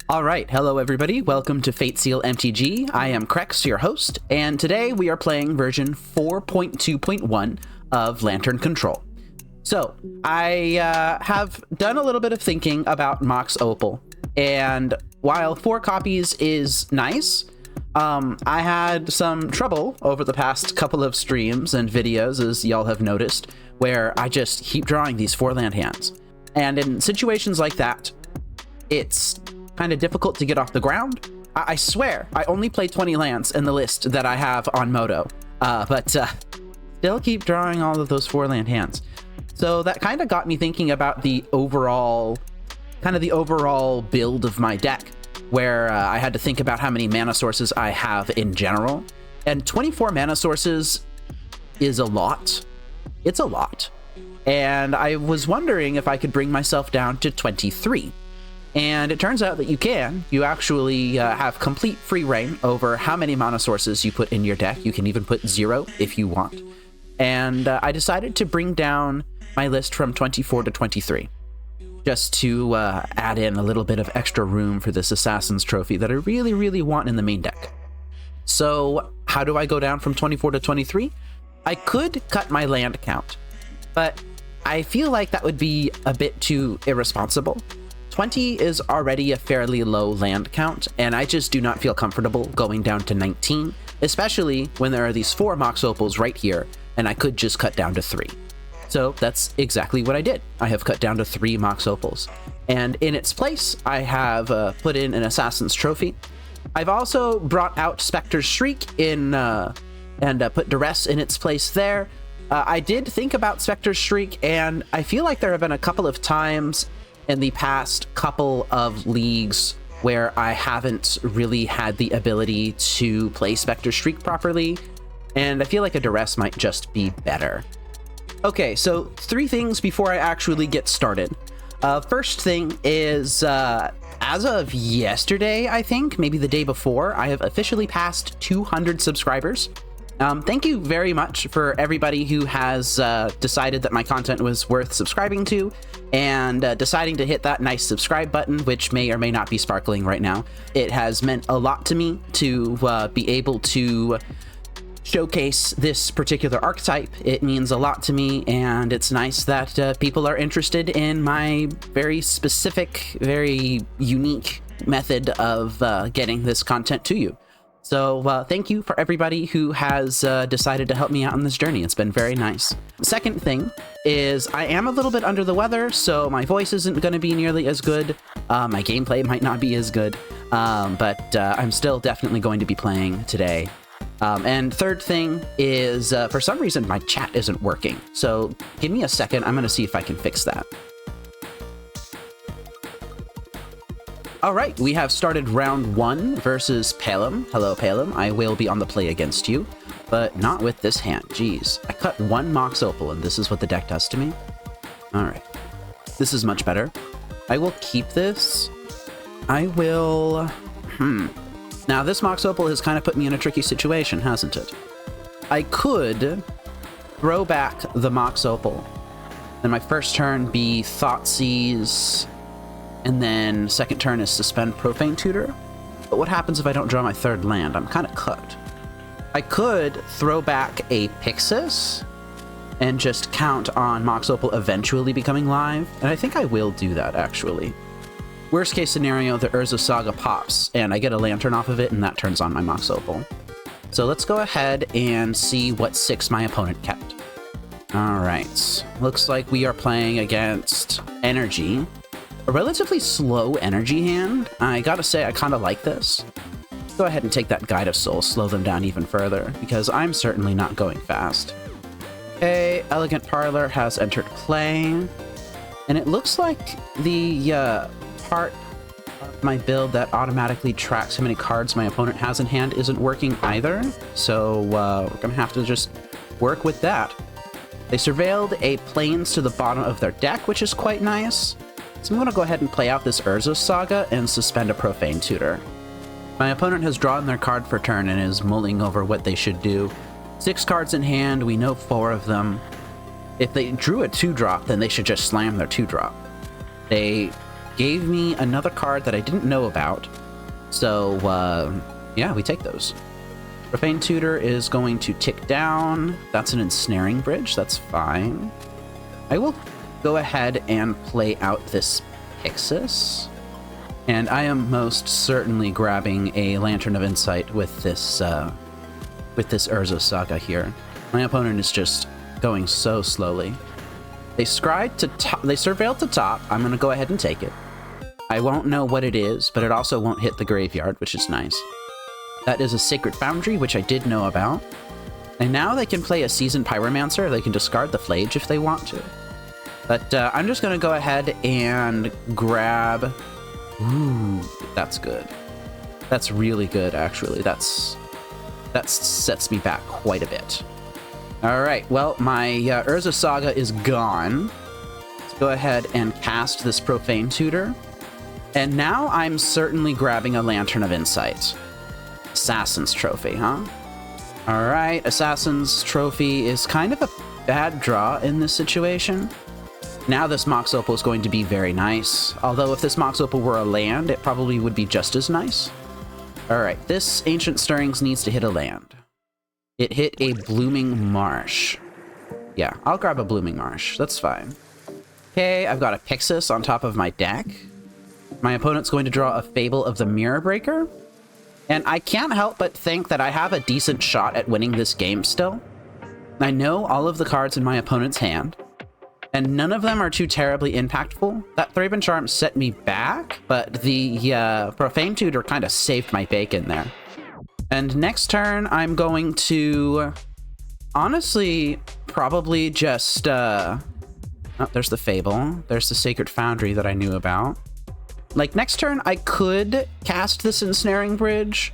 Alright, hello everybody, welcome to Fateseal MTG. I am Crex, your host, and today we are playing version 4.2.1 of Lantern Control. So, I have done a little bit of thinking about Mox Opal, and while 4 copies is nice, I had some trouble over the past couple of streams and videos, as y'all have noticed, where I just keep drawing these 4 land hands. And in situations like that, it's kind of difficult to get off the ground. I swear, I only play 20 lands in the list that I have on Moto, but still keep drawing all of those 4 land hands. So that kind of got me thinking about the overall build of my deck, where I had to think about how many mana sources I have in general. And 24 mana sources is a lot. It's a lot. And I was wondering if I could bring myself down to 23. And it turns out that you can. You actually have complete free reign over how many mana sources you put in your deck. You can even put 0 if you want. And I decided to bring down my list from 24 to 23, just to add in a little bit of extra room for this Assassin's Trophy that I really, really want in the main deck. So how do I go down from 24 to 23? I could cut my land count, but I feel like that would be a bit too irresponsible. 20 is already a fairly low land count, and I just do not feel comfortable going down to 19, especially when there are these 4 Mox Opals right here, and I could just cut down to 3. So that's exactly what I did. I have cut down to 3 Mox Opals. And in its place, I have put in an Assassin's Trophy. I've also brought out Spectre's Shriek and put Duress in its place there. I did think about Spectre's Shriek, and I feel like there have been a couple of times in the past couple of leagues where I haven't really had the ability to play Spectre's Shriek properly, and I feel like a Duress might just be better. Okay, so 3 things before I actually get started. First thing is, as of yesterday, I think, maybe the day before, I have officially passed 200 subscribers. Thank you very much for everybody who has decided that my content was worth subscribing to and deciding to hit that nice subscribe button, which may or may not be sparkling right now. It has meant a lot to me to be able to showcase this particular archetype. It means a lot to me, and it's nice that people are interested in my very specific, very unique method of getting this content to you. So thank you for everybody who has decided to help me out on this journey. It's been very nice. Second thing is I am a little bit under the weather, so my voice isn't going to be nearly as good. My gameplay might not be as good, but I'm still definitely going to be playing today. And third thing is, for some reason, my chat isn't working. So give me a second. I'm going to see if I can fix that. All right, we have started round 1 versus Palem. Hello, Palem. I will be on the play against you, but not with this hand. Jeez, I cut 1 Mox Opal, and this is what the deck does to me. All right, this is much better. I will keep this. I will... Now, this Mox Opal has kind of put me in a tricky situation, hasn't it? I could throw back the Mox Opal, and my first turn be Thoughtseize, and then second turn is Suspend Profane Tutor. But what happens if I don't draw my 3rd land? I'm kind of cooked. I could throw back a Pyxis and just count on Mox Opal eventually becoming live, and I think I will do that, actually. Worst case scenario, the Urza Saga pops, and I get a Lantern off of it, and that turns on my Mox Opal. So let's go ahead and see what 6 my opponent kept. Alright, looks like we are playing against Energy. A relatively slow Energy hand. I gotta say, I kind of like this. Go ahead and take that Guide of Souls, slow them down even further, because I'm certainly not going fast. Okay, Elegant Parlor has entered play, and it looks like the part of my build that automatically tracks how many cards my opponent has in hand isn't working either, so we're gonna have to just work with that. They surveilled a Plains to the bottom of their deck, which is quite nice. So I'm going to go ahead and play out this Urza Saga and suspend a Profane Tutor. My opponent has drawn their card for turn and is mulling over what they should do. 6 cards in hand, we know 4 of them. If they drew a 2-drop, then they should just slam their 2-drop. They gave me another card that I didn't know about. So, yeah, we take those. Profane Tutor is going to tick down. That's an Ensnaring Bridge. That's fine. I will go ahead and play out this Pyxis. And I am most certainly grabbing a Lantern of Insight with this Urza Saga here. My opponent is just going so slowly. They scryed to top. They surveilled to top. I'm going to go ahead and take it. I won't know what it is, but it also won't hit the graveyard, which is nice. That is a Sacred Foundry, which I did know about. And now they can play a Seasoned Pyromancer. They can discard the Flage if they want to. But I'm just going to go ahead and grab... Ooh, that's good. That's really good, actually. That sets me back quite a bit. All right, well, my Urza Saga is gone. Let's go ahead and cast this Profane Tutor. And now I'm certainly grabbing a Lantern of Insight. Assassin's Trophy, huh? All right, Assassin's Trophy is kind of a bad draw in this situation. Now this Mox Opal is going to be very nice. Although if this Mox Opal were a land, it probably would be just as nice. All right, this Ancient Stirrings needs to hit a land. It hit a Blooming Marsh. Yeah, I'll grab a Blooming Marsh. That's fine. Okay, I've got a Pyxis on top of my deck. My opponent's going to draw a Fable of the Mirror Breaker. And I can't help but think that I have a decent shot at winning this game still. I know all of the cards in my opponent's hand, and none of them are too terribly impactful. That Thraben Charm set me back, but the Profane Tutor kind of saved my bacon there. And next turn, I'm going to, honestly, probably just... Oh, there's the Fable. There's the Sacred Foundry that I knew about. Like, next turn, I could cast this Ensnaring Bridge,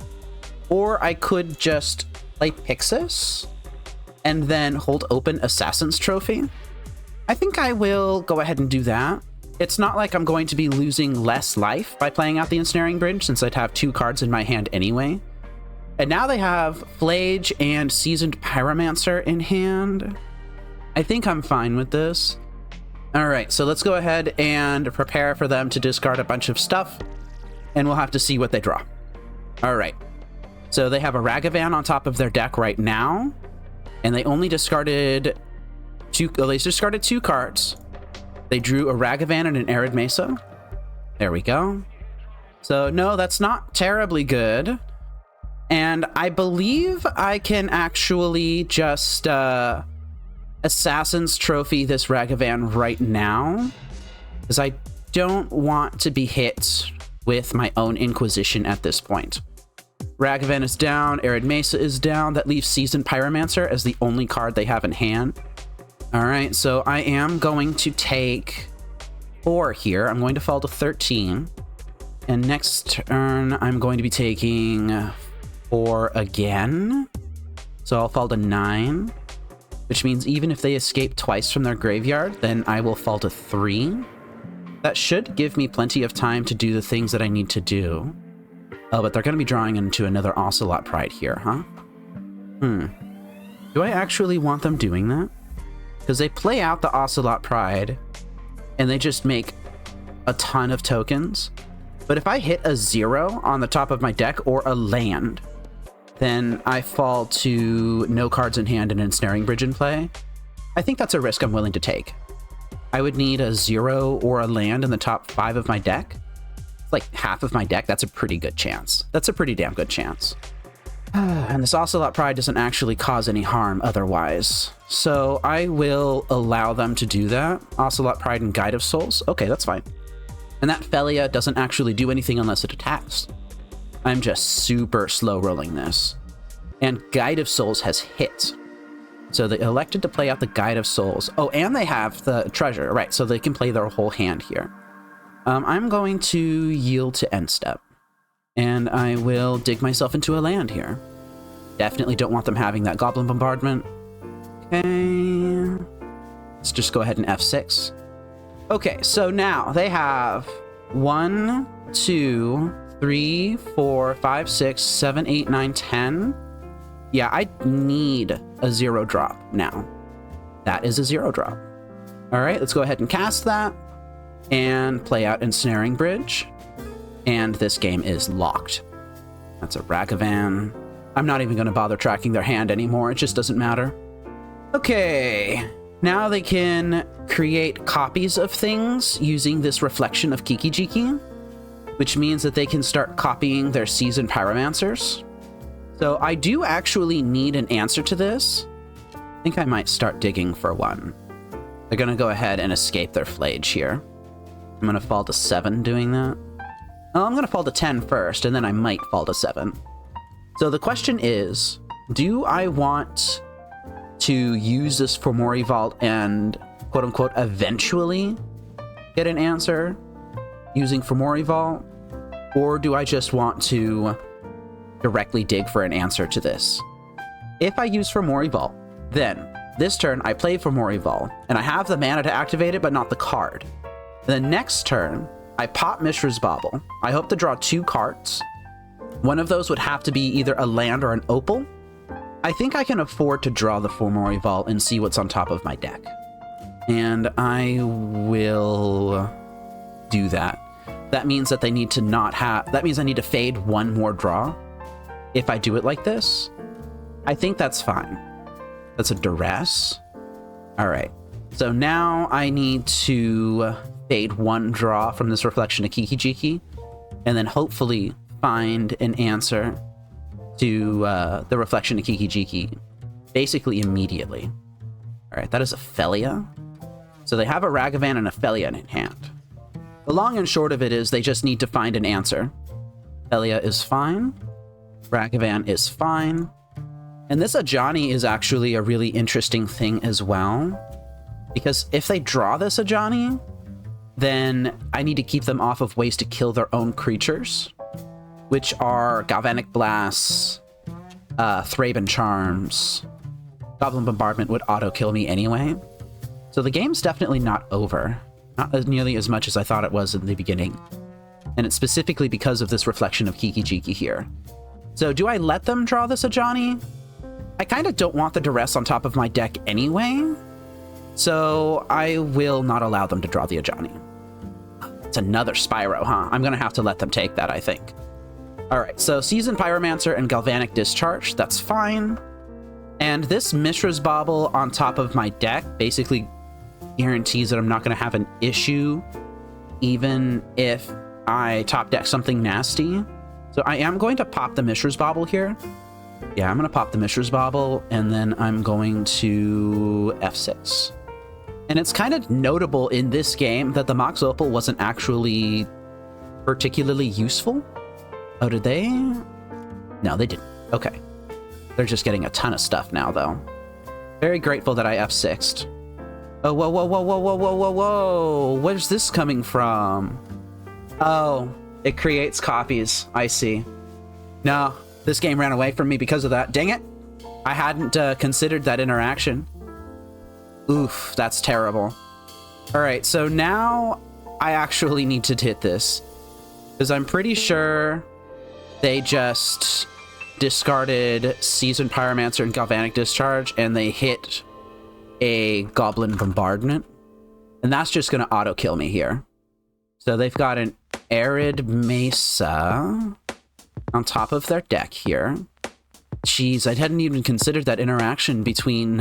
or I could just play Pyxis, and then hold open Assassin's Trophy. I think I will go ahead and do that. It's not like I'm going to be losing less life by playing out the Ensnaring Bridge, since I'd have 2 cards in my hand anyway. And now they have Flage and Seasoned Pyromancer in hand. I think I'm fine with this. All right, so let's go ahead and prepare for them to discard a bunch of stuff, and we'll have to see what they draw. All right, so they have a Ragavan on top of their deck right now, and they only discarded 2. Well, they discarded 2 cards. They drew a Ragavan and an Arid Mesa. There we go. So no, that's not terribly good. And I believe I can actually just Assassin's Trophy this Ragavan right now, because I don't want to be hit with my own Inquisition at this point. Ragavan is down, Arid Mesa is down. That leaves Seasoned Pyromancer as the only card they have in hand. All right, so I am going to take 4 here. I'm going to fall to 13. And next turn, I'm going to be taking 4 again. So I'll fall to 9. Which means even if they escape twice from their graveyard, then I will fall to 3. That should give me plenty of time to do the things that I need to do. Oh, but they're going to be drawing into another Ocelot Pride here, huh? Do I actually want them doing that? Because they play out the Ocelot Pride, and they just make a ton of tokens. But if I hit a 0 on the top of my deck, or a land, then I fall to no cards in hand and Ensnaring Bridge in play. I think that's a risk I'm willing to take. I would need a 0 or a land in the top 5 of my deck. Like half of my deck, that's a pretty good chance. That's a pretty damn good chance. And this Ocelot Pride doesn't actually cause any harm otherwise. So I will allow them to do that. Ocelot Pride and Guide of Souls. Okay, that's fine. And that Felia doesn't actually do anything unless it attacks. I'm just super slow rolling this. And Guide of Souls has hit. So they elected to play out the Guide of Souls. Oh, and they have the treasure, right? So they can play their whole hand here. I'm going to yield to end step. And I will dig myself into a land here. Definitely don't want them having that Goblin Bombardment. Okay. Let's just go ahead and F6. Okay, so now they have 1, 2, 3, 4, 5, 6, 7, 8, 9, 10. Yeah, I need a 0 drop now. That is a 0 drop. All right, let's go ahead and cast that. and play out Ensnaring Bridge. And this game is locked. That's a Ragavan. I'm not even going to bother tracking their hand anymore. It just doesn't matter. Okay. Now they can create copies of things using this reflection of Kiki-Jiki, which means that they can start copying their seasoned pyromancers. So I do actually need an answer to this. I think I might start digging for one. They're going to go ahead and escape their Flage here. I'm going to fall to 7 doing that. Oh, I'm going to fall to 10 first, and then I might fall to 7. So the question is, do I want to use this Fomori Vault and, quote-unquote, eventually get an answer using Fomori Vault? Or do I just want to directly dig for an answer to this? If I use Fomori Vault, then this turn I play Fomori Vault, and I have the mana to activate it, but not the card. The next turn, I pop Mishra's Bauble. I hope to draw 2 cards. One of those would have to be either a land or an opal. I think I can afford to draw the Fomori Vault and see what's on top of my deck. And I will do that. That means that they need to not have... That means I need to fade 1 more draw if I do it like this. I think that's fine. That's a duress. All right. So now I need to fade 1 draw from this reflection of Kiki-Jiki, and then hopefully find an answer to the reflection of Kiki-Jiki basically immediately. All right, that is a Felia. So they have a Ragavan and a Felia in hand. The long and short of it is they just need to find an answer. Felia is fine. Ragavan is fine. And this Ajani is actually a really interesting thing as well, because if they draw this Ajani, then I need to keep them off of ways to kill their own creatures, which are Galvanic Blasts, Thraben Charms. Goblin Bombardment would auto-kill me anyway. So the game's definitely not over. Not as nearly as much as I thought it was in the beginning. And it's specifically because of this reflection of Kiki-Jiki here. So do I let them draw this Ajani? I kind of don't want the duress on top of my deck anyway, so I will not allow them to draw the Ajani. It's another Spyro, huh? I'm going to have to let them take that, I think. All right, so Seasoned Pyromancer and Galvanic Discharge, that's fine. And this Mishra's Bauble on top of my deck basically guarantees that I'm not going to have an issue even if I top deck something nasty. So I am going to pop the Mishra's Bauble here. Yeah, I'm going to pop the Mishra's Bauble, and then I'm going to F6. And it's kind of notable in this game that the Mox Opal wasn't actually particularly useful. Oh, did they? No, they didn't. Okay. They're just getting a ton of stuff now, though. Very grateful that I F6'd. Oh, whoa, whoa, whoa, whoa, whoa, whoa, whoa, whoa. Where's this coming from? Oh, it creates copies. I see. No, this game ran away from me because of that. Dang it. I hadn't considered that interaction. Oof, that's terrible. All right, so now I actually need to hit this, because I'm pretty sure they just discarded Seasoned Pyromancer and Galvanic Discharge, and they hit a Goblin Bombardment, and that's just going to auto-kill me here. So they've got an Arid Mesa on top of their deck here. Jeez, I hadn't even considered that interaction between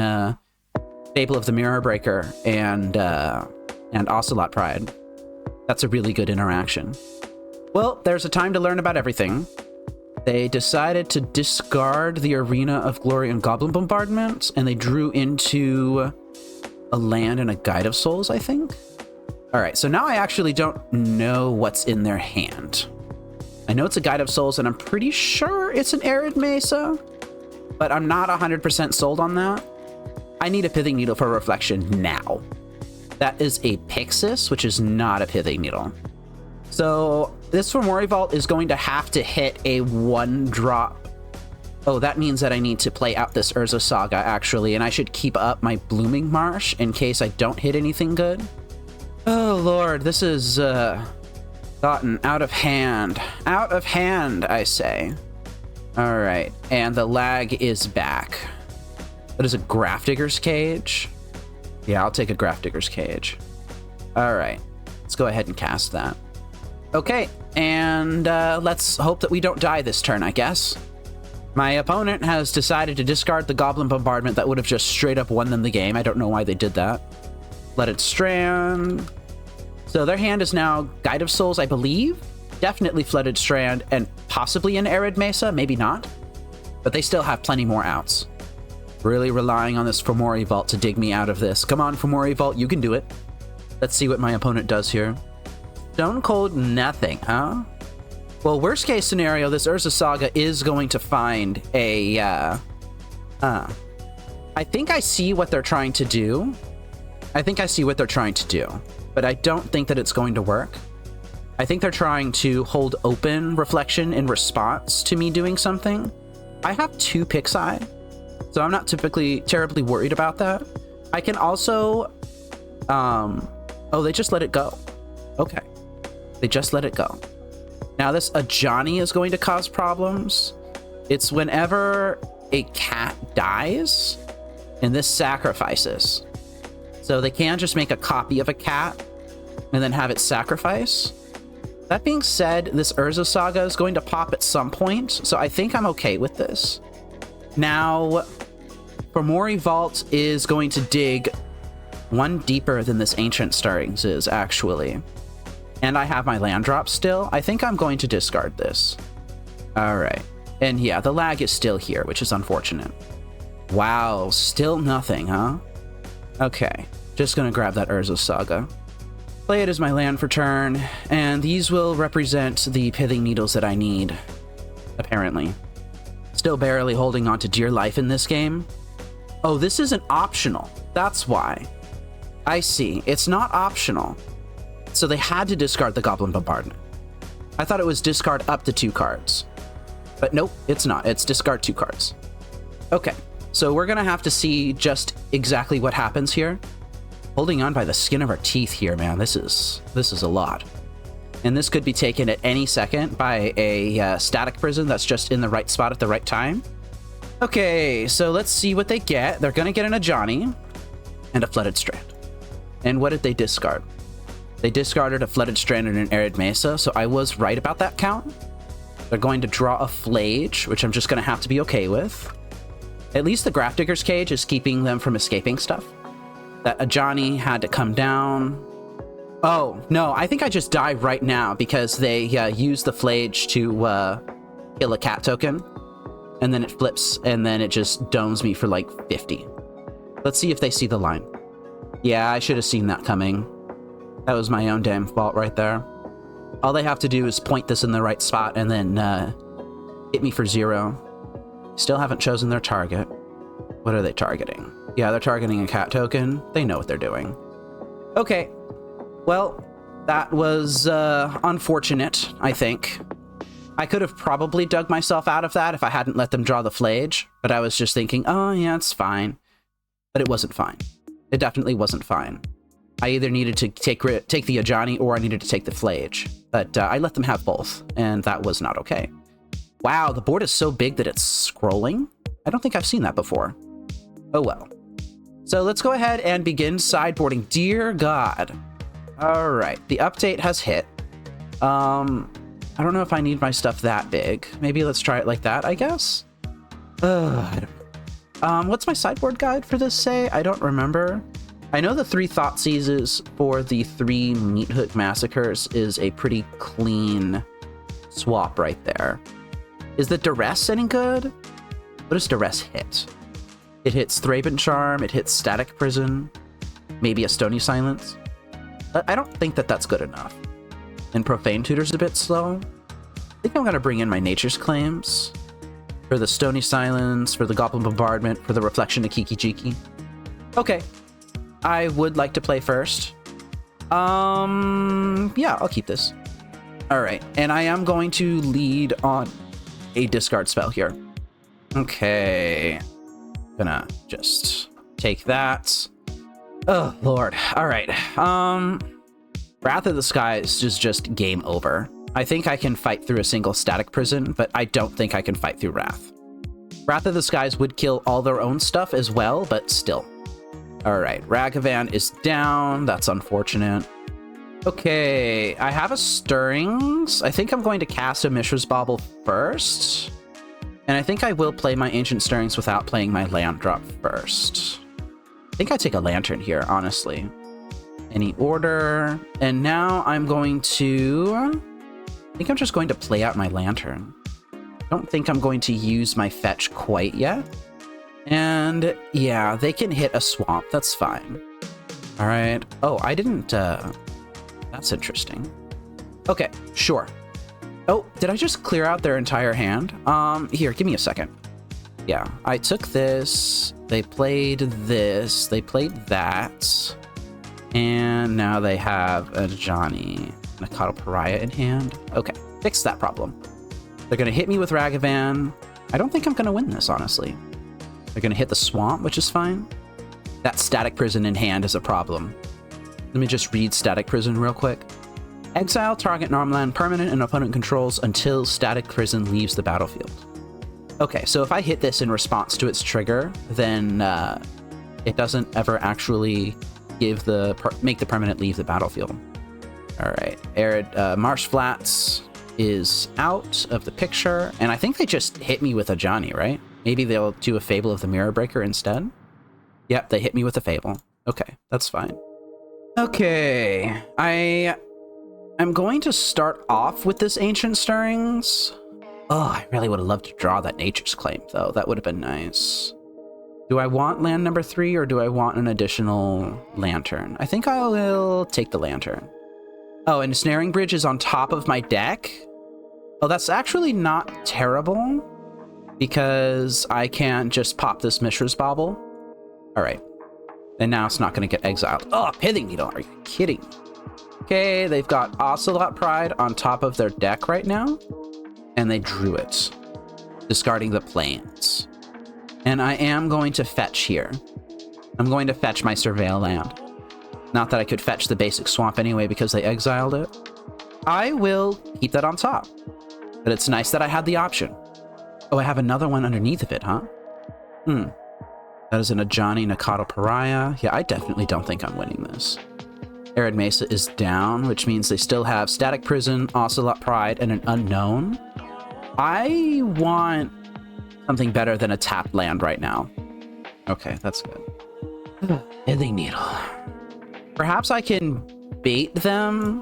Fable of the Mirror Breaker and Ocelot Pride. That's a really good interaction. Well, there's a time to learn about everything. They decided to discard the Arena of Glory and Goblin Bombardment, and they drew into a land and a Guide of Souls, I think? Alright, so now I actually don't know what's in their hand. I know it's a Guide of Souls, and I'm pretty sure it's an Arid Mesa, but I'm not 100% sold on that. I need a Pithing Needle for Reflection now. That is a Pyxis, which is not a Pithing Needle. So this Fomori Vault is going to have to hit a 1-drop. Oh, that means that I need to play out this Urza Saga, actually, and I should keep up my Blooming Marsh in case I don't hit anything good. Oh, Lord, this is gotten out of hand. Out of hand, I say. All right, and the lag is back. That is a Grafdigger's Cage. Yeah, I'll take a Grafdigger's Cage. All right. Let's go ahead and cast that. Okay, and let's hope that we don't die this turn, I guess. My opponent has decided to discard the Goblin Bombardment that would have just straight up won them the game. I don't know why they did that. Flooded Strand. So their hand is now Guide of Souls, I believe. Definitely Flooded Strand and possibly an Arid Mesa, maybe not. But they still have plenty more outs. Really relying on this Fomori Vault to dig me out of this. Come on, Fomori Vault, you can do it. Let's see what my opponent does here. Stone Cold nothing, huh? Well, worst case scenario, this Urza Saga is going to find a, I think I see what they're trying to do. But I don't think that it's going to work. I think they're trying to hold open Reflection in response to me doing something. I have 2 Pyxis, so I'm not typically terribly worried about that. I can also, oh, they just let it go. Okay. They just let it go. Now this Ajani is going to cause problems. It's whenever a cat dies, and this sacrifices. So they can just make a copy of a cat and then have it sacrifice. That being said, this Urza Saga is going to pop at some point, so I think I'm okay with this. Now, Fomori Vault is going to dig 1 deeper than this Ancient Stirrings is, actually. And I have my land drop still. I think I'm going to discard this. All right. And yeah, the lag is still here, which is unfortunate. Wow, still nothing, huh? Okay, just gonna grab that Urza Saga. Play it as my land for turn, and these will represent the Pithing Needles that I need, apparently. Still barely holding on to dear life in this game. Oh, this isn't optional. That's why. I see. It's not optional. So they had to discard the Goblin Bombardment. I thought it was discard up to 2 cards. But nope, it's not. It's discard 2 cards. Okay, so we're gonna have to see just exactly what happens here. Holding on by the skin of our teeth here, man. This is a lot. And this could be taken at any second by a Static Prison that's just in the right spot at the right time. Okay, so let's see what they get. They're gonna get an Ajani and a Flooded Strand. And what did they discard? They discarded a Flooded Strand and an Arid Mesa, so I was right about that count. They're going to draw a Flage, which I'm just going to have to be okay with. At least the Grafdigger's Cage is keeping them from escaping stuff. That Ajani had to come down. Oh, no, I think I just die right now because they use the Flage to kill a cat token. And then it flips, and then it just domes me for like 50. Let's see if they see the line. Yeah, I should have seen that coming. That was my own damn fault right there. All they have to do is point this in the right spot and then hit me for 0. Still haven't chosen their target. What are they targeting? Yeah, they're targeting a cat token. They know what they're doing. Okay. Well, that was unfortunate, I think. I could have probably dug myself out of that if I hadn't let them draw the Flage, but I was just thinking, oh yeah, it's fine. But it wasn't fine. It definitely wasn't fine. I either needed to take the Ajani or I needed to take the Flage, but I let them have both, and that was not okay. Wow, the board is so big that it's scrolling? I don't think I've seen that before. Oh well. So let's go ahead and begin sideboarding. Dear God. All right, the update has hit. I don't know if I need my stuff that big. Maybe let's try it like that, I guess? I don't know. What's my sideboard guide for this say? I don't remember. I know the 3 Thoughtseizes for the 3 Meathook Massacres is a pretty clean swap right there. Is the Duress any good? What does Duress hit? It hits Thraben Charm, it hits Static Prison, maybe a Stony Silence. I don't think that that's good enough. And Profane Tutor's a bit slow. I think I'm going to bring in my Nature's Claims for the Stony Silence, for the Goblin Bombardment, for the Reflection of Kiki Jiki. Okay. I would like to play first. Yeah, I'll keep this. All right, and I am going to lead on a discard spell here. Okay, gonna just take that. Oh Lord. All right. Wrath of the Skies is just game over. I think I can fight through a single Static Prison, but I don't think I can fight through Wrath. Wrath of the Skies would kill all their own stuff as well, but still. All right, Ragavan is down. That's unfortunate. Okay, I have a Stirrings. I think I'm going to cast a Mishra's Bauble first. And I think I will play my Ancient Stirrings without playing my land drop first. I think I take a Lantern here, honestly. Any order. And now I'm going to... I think I'm just going to play out my Lantern. I don't think I'm going to use my fetch quite yet. And yeah, they can hit a swamp. That's fine. All right. Oh, I didn't... That's interesting. Okay, sure. Oh, did I just clear out their entire hand? Here, give me a second. Yeah, I took this. They played this. They played that. And now they have a Johnny Nakado Pariah in hand. Okay, fix that problem. They're going to hit me with Ragavan. I don't think I'm going to win this, honestly. They're going to hit the swamp, which is fine. That Static Prison in hand is a problem. Let me just read Static Prison real quick. Exile target non-land permanent and opponent controls until Static Prison leaves the battlefield. Okay, so if I hit this in response to its trigger, then it doesn't ever actually give make the permanent leave the battlefield. All right, Arid Marsh Flats is out of the picture, and I think they just hit me with a Johnny, right? Maybe they'll do a Fable of the Mirror Breaker instead. Yep, they hit me with a Fable. Okay, that's fine. Okay, I'm going to start off with this Ancient Stirrings. Oh, I really would have loved to draw that Nature's Claim, though. That would have been nice. Do I want land number 3, or do I want an additional Lantern? I think I will take the Lantern. Oh, and Snaring Bridge is on top of my deck? Oh, that's actually not terrible, because I can just pop this Mishra's Bauble. All right. And now it's not going to get exiled. Oh, Pithing Needle, are you kidding me? Okay, they've got Ocelot Pride on top of their deck right now. And they drew it, discarding the plains. And I am going to fetch here. I'm going to fetch my Surveil land. Not that I could fetch the basic swamp anyway because they exiled it. I will keep that on top. But it's nice that I had the option. Oh, I have another one underneath of it, huh? That is an Ajani Nakado Pariah. Yeah, I definitely don't think I'm winning this. Arid Mesa is down, which means they still have Static Prison, Ocelot Pride, and an Unknown. I want something better than a tapped land right now. Okay, that's good. Pithing Needle. Perhaps I can bait them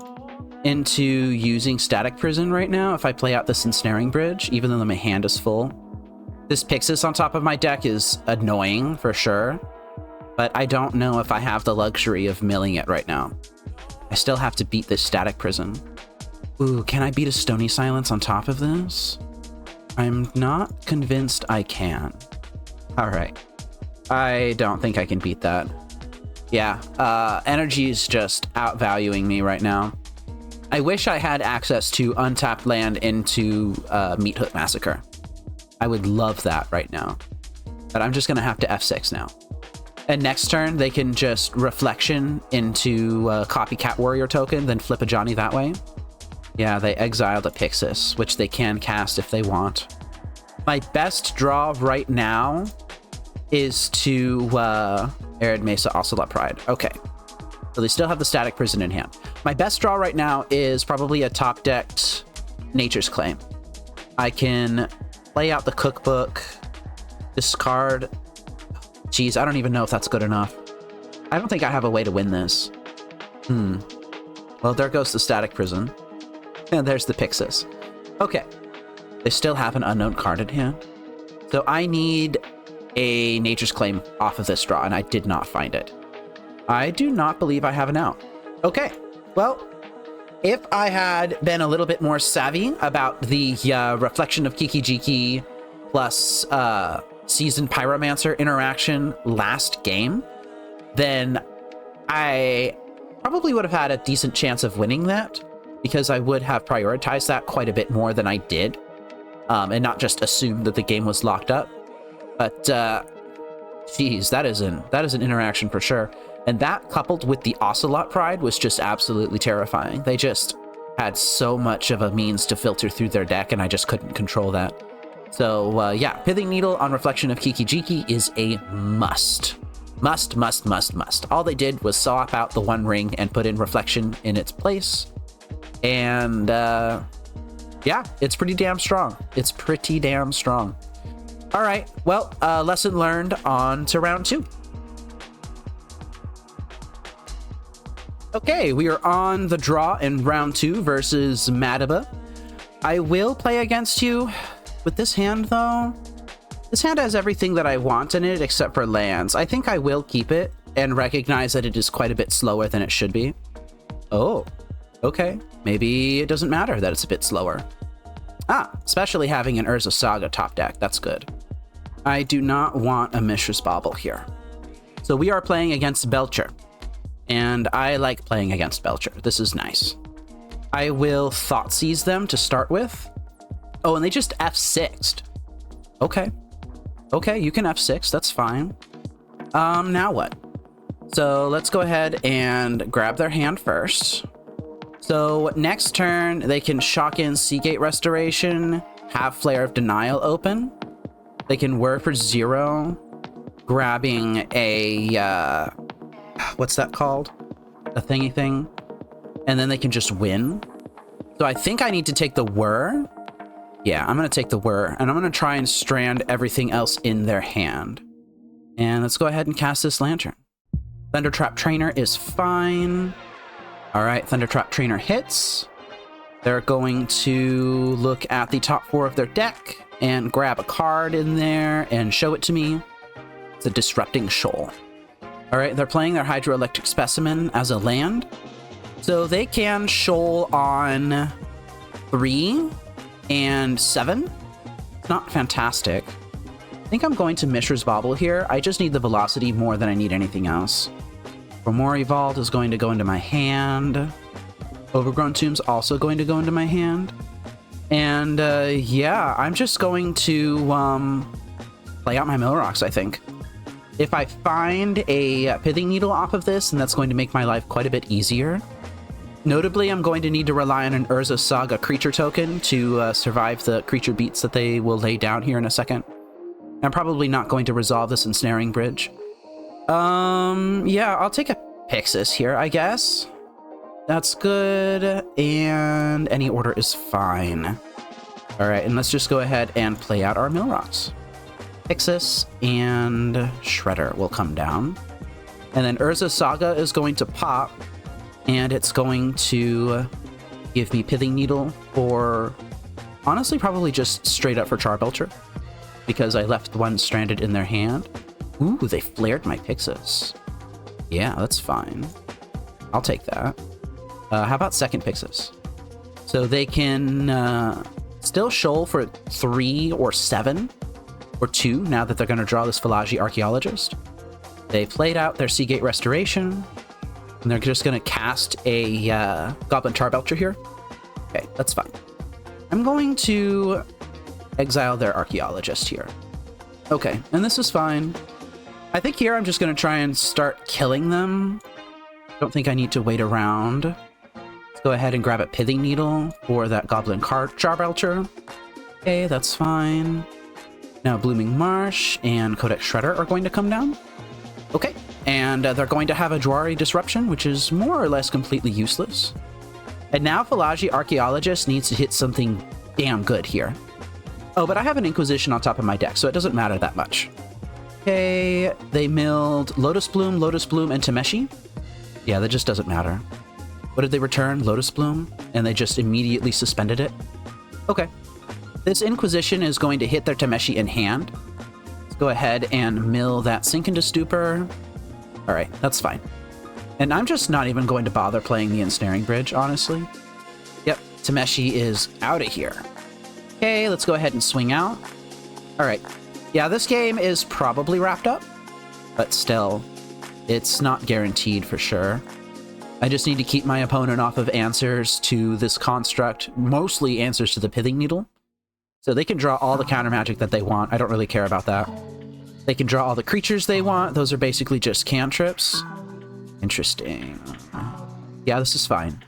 into using Static Prison right now if I play out this Ensnaring Bridge, even though my hand is full. This Pyxis on top of my deck is annoying for sure, but I don't know if I have the luxury of milling it right now. I still have to beat this Static Prison. Ooh, can I beat a Stony Silence on top of this? I'm not convinced I can. All right. I don't think I can beat that. Yeah, energy is just outvaluing me right now. I wish I had access to untapped land into Meat Hook Massacre. I would love that right now. But I'm just going to have to F6 now. And next turn, they can just Reflection into Copycat Warrior token, then flip a Johnny that way. Yeah, they exiled a Pyxis, which they can cast if they want. My best draw right now is to Arid Mesa Ocelot Pride. Okay. So they still have the Static Prison in hand. My best draw right now is probably a top-decked Nature's Claim. I can play out the Cookbook, discard... Geez, I don't even know if that's good enough. I don't think I have a way to win this. Well, there goes the Static Prison. And there's the Pyxis. Okay. They still have an Unknown card in hand. So I need a Nature's Claim off of this draw, and I did not find it. I do not believe I have an out. Okay. Well, if I had been a little bit more savvy about the Reflection of Kiki-Jiki plus Seasoned Pyromancer interaction last game, then I probably would have had a decent chance of winning that, because I would have prioritized that quite a bit more than I did, and not just assumed that the game was locked up. But geez, that is an interaction for sure. And that, coupled with the Ocelot Pride, was just absolutely terrifying. They just had so much of a means to filter through their deck, and I just couldn't control that. So yeah, Pithing Needle on Reflection of Kiki-Jiki is a must. Must, must, must, must. All they did was swap out the one ring and put in reflection in its place. And yeah, it's pretty damn strong. It's pretty damn strong. All right, well, lesson learned, on to round 2. Okay, we are on the draw in round 2 versus Madaba. I will play against you with this hand, though. This hand has everything that I want in it except for lands. I think I will keep it and recognize that it is quite a bit slower than it should be. Oh, okay. Maybe it doesn't matter that it's a bit slower. Ah, especially having an Urza Saga top deck. That's good. I do not want a Mishra's Bauble here. So we are playing against Belcher. And I like playing against Belcher. This is nice. I will Thoughtseize them to start with. Oh, and they just F6'd. Okay. Okay, you can F6. That's fine. Now what? So let's go ahead and grab their hand first. So next turn, they can shock in Seagate Restoration, have Flare of Denial open. They can whir for 0, grabbing a, what's that called? A thingy thing. And then they can just win. So I think I need to take the whir. Yeah, I'm going to take the whir, and I'm going to try and strand everything else in their hand. And let's go ahead and cast this Lantern. Thundertrap Trainer is fine. All right, Thundertrap Trainer hits. They're going to look at the top 4 of their deck and grab a card in there and show it to me. It's a Disrupting Shoal. All right, they're playing their Hydroelectric Specimen as a land. So they can shoal on 3 and 7. It's not fantastic. I think I'm going to Mishra's Bauble here. I just need the velocity more than I need anything else. Grimoire Vault is going to go into my hand. Overgrown Tomb's also going to go into my hand. And yeah, I'm just going to play out my Milrocks, I think. If I find a Pithing Needle off of this, then that's going to make my life quite a bit easier. Notably, I'm going to need to rely on an Urza Saga creature token to survive the creature beats that they will lay down here in a second. I'm probably not going to resolve this Ensnaring Bridge. Yeah, I'll take a Pyxis here, I guess. That's good, and any order is fine. All right, and let's just go ahead and play out our Milrocks. Pyxis and Shredder will come down. And then Urza Saga is going to pop, and it's going to give me Pithing Needle, or honestly probably just straight up for Charbelcher, because I left one stranded in their hand. Ooh, they flared my Pyxis. Yeah, that's fine. I'll take that. How about second Pyxis? So they can still shoal for 3 or 7 or 2 now that they're going to draw this Philagi Archaeologist. They played out their Seagate Restoration, and they're just going to cast a Goblin Charbelcher here. Okay, that's fine. I'm going to exile their Archaeologist here. Okay, and this is fine. I think here I'm just going to try and start killing them. Don't think I need to wait around. Let's go ahead and grab a Pithing Needle for that Goblin Charbelcher. Okay, that's fine. Now Blooming Marsh and Codex Shredder are going to come down. Okay, and they're going to have a Jwari Disruption, which is more or less completely useless. And now Philagi Archaeologist needs to hit something damn good here. Oh, but I have an Inquisition on top of my deck, so it doesn't matter that much. Okay, they milled Lotus Bloom, and Tameshi. Yeah, that just doesn't matter. What did they return? Lotus Bloom? And they just immediately suspended it? Okay. This Inquisition is going to hit their Tameshi in hand. Let's go ahead and mill that Sink into Stupor. All right, that's fine. And I'm just not even going to bother playing the Ensnaring Bridge, honestly. Yep, Tameshi is out of here. Okay, let's go ahead and swing out. All right. Yeah, this game is probably wrapped up, but still, it's not guaranteed for sure. I just need to keep my opponent off of answers to this construct, mostly answers to the Pithing Needle. So they can draw all the counter magic that they want. I don't really care about that. They can draw all the creatures they want. Those are basically just cantrips. Interesting. Yeah, this is fine.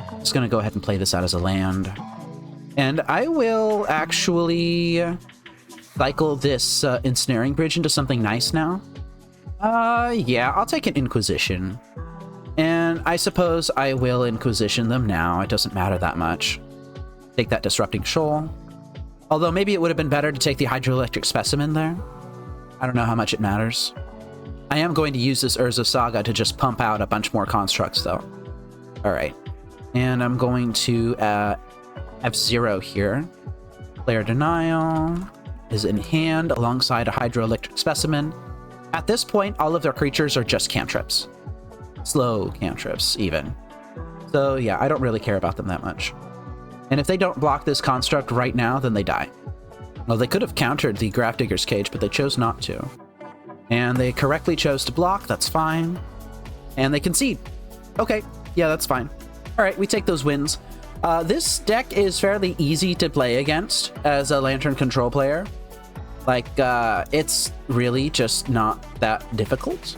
I'm just going to go ahead and play this out as a land. And I will actually cycle this Ensnaring Bridge into something nice now. Yeah, I'll take an Inquisition. And I suppose I will Inquisition them now. It doesn't matter that much. Take that Disrupting Shoal. Although maybe it would have been better to take the Hydroelectric Specimen there. I don't know how much it matters. I am going to use this Urza Saga to just pump out a bunch more constructs, though. Alright. And I'm going to have 0 here. Player Denial is in hand alongside a Hydroelectric Specimen. At this point, all of their creatures are just cantrips. Slow cantrips, even. So yeah, I don't really care about them that much. And if they don't block this construct right now, then they die. Well, they could have countered the Grafdigger's Cage, but they chose not to. And they correctly chose to block, that's fine. And they concede. Okay, yeah, that's fine. All right, we take those wins. This deck is fairly easy to play against as a Lantern control player. Like, it's really just not that difficult.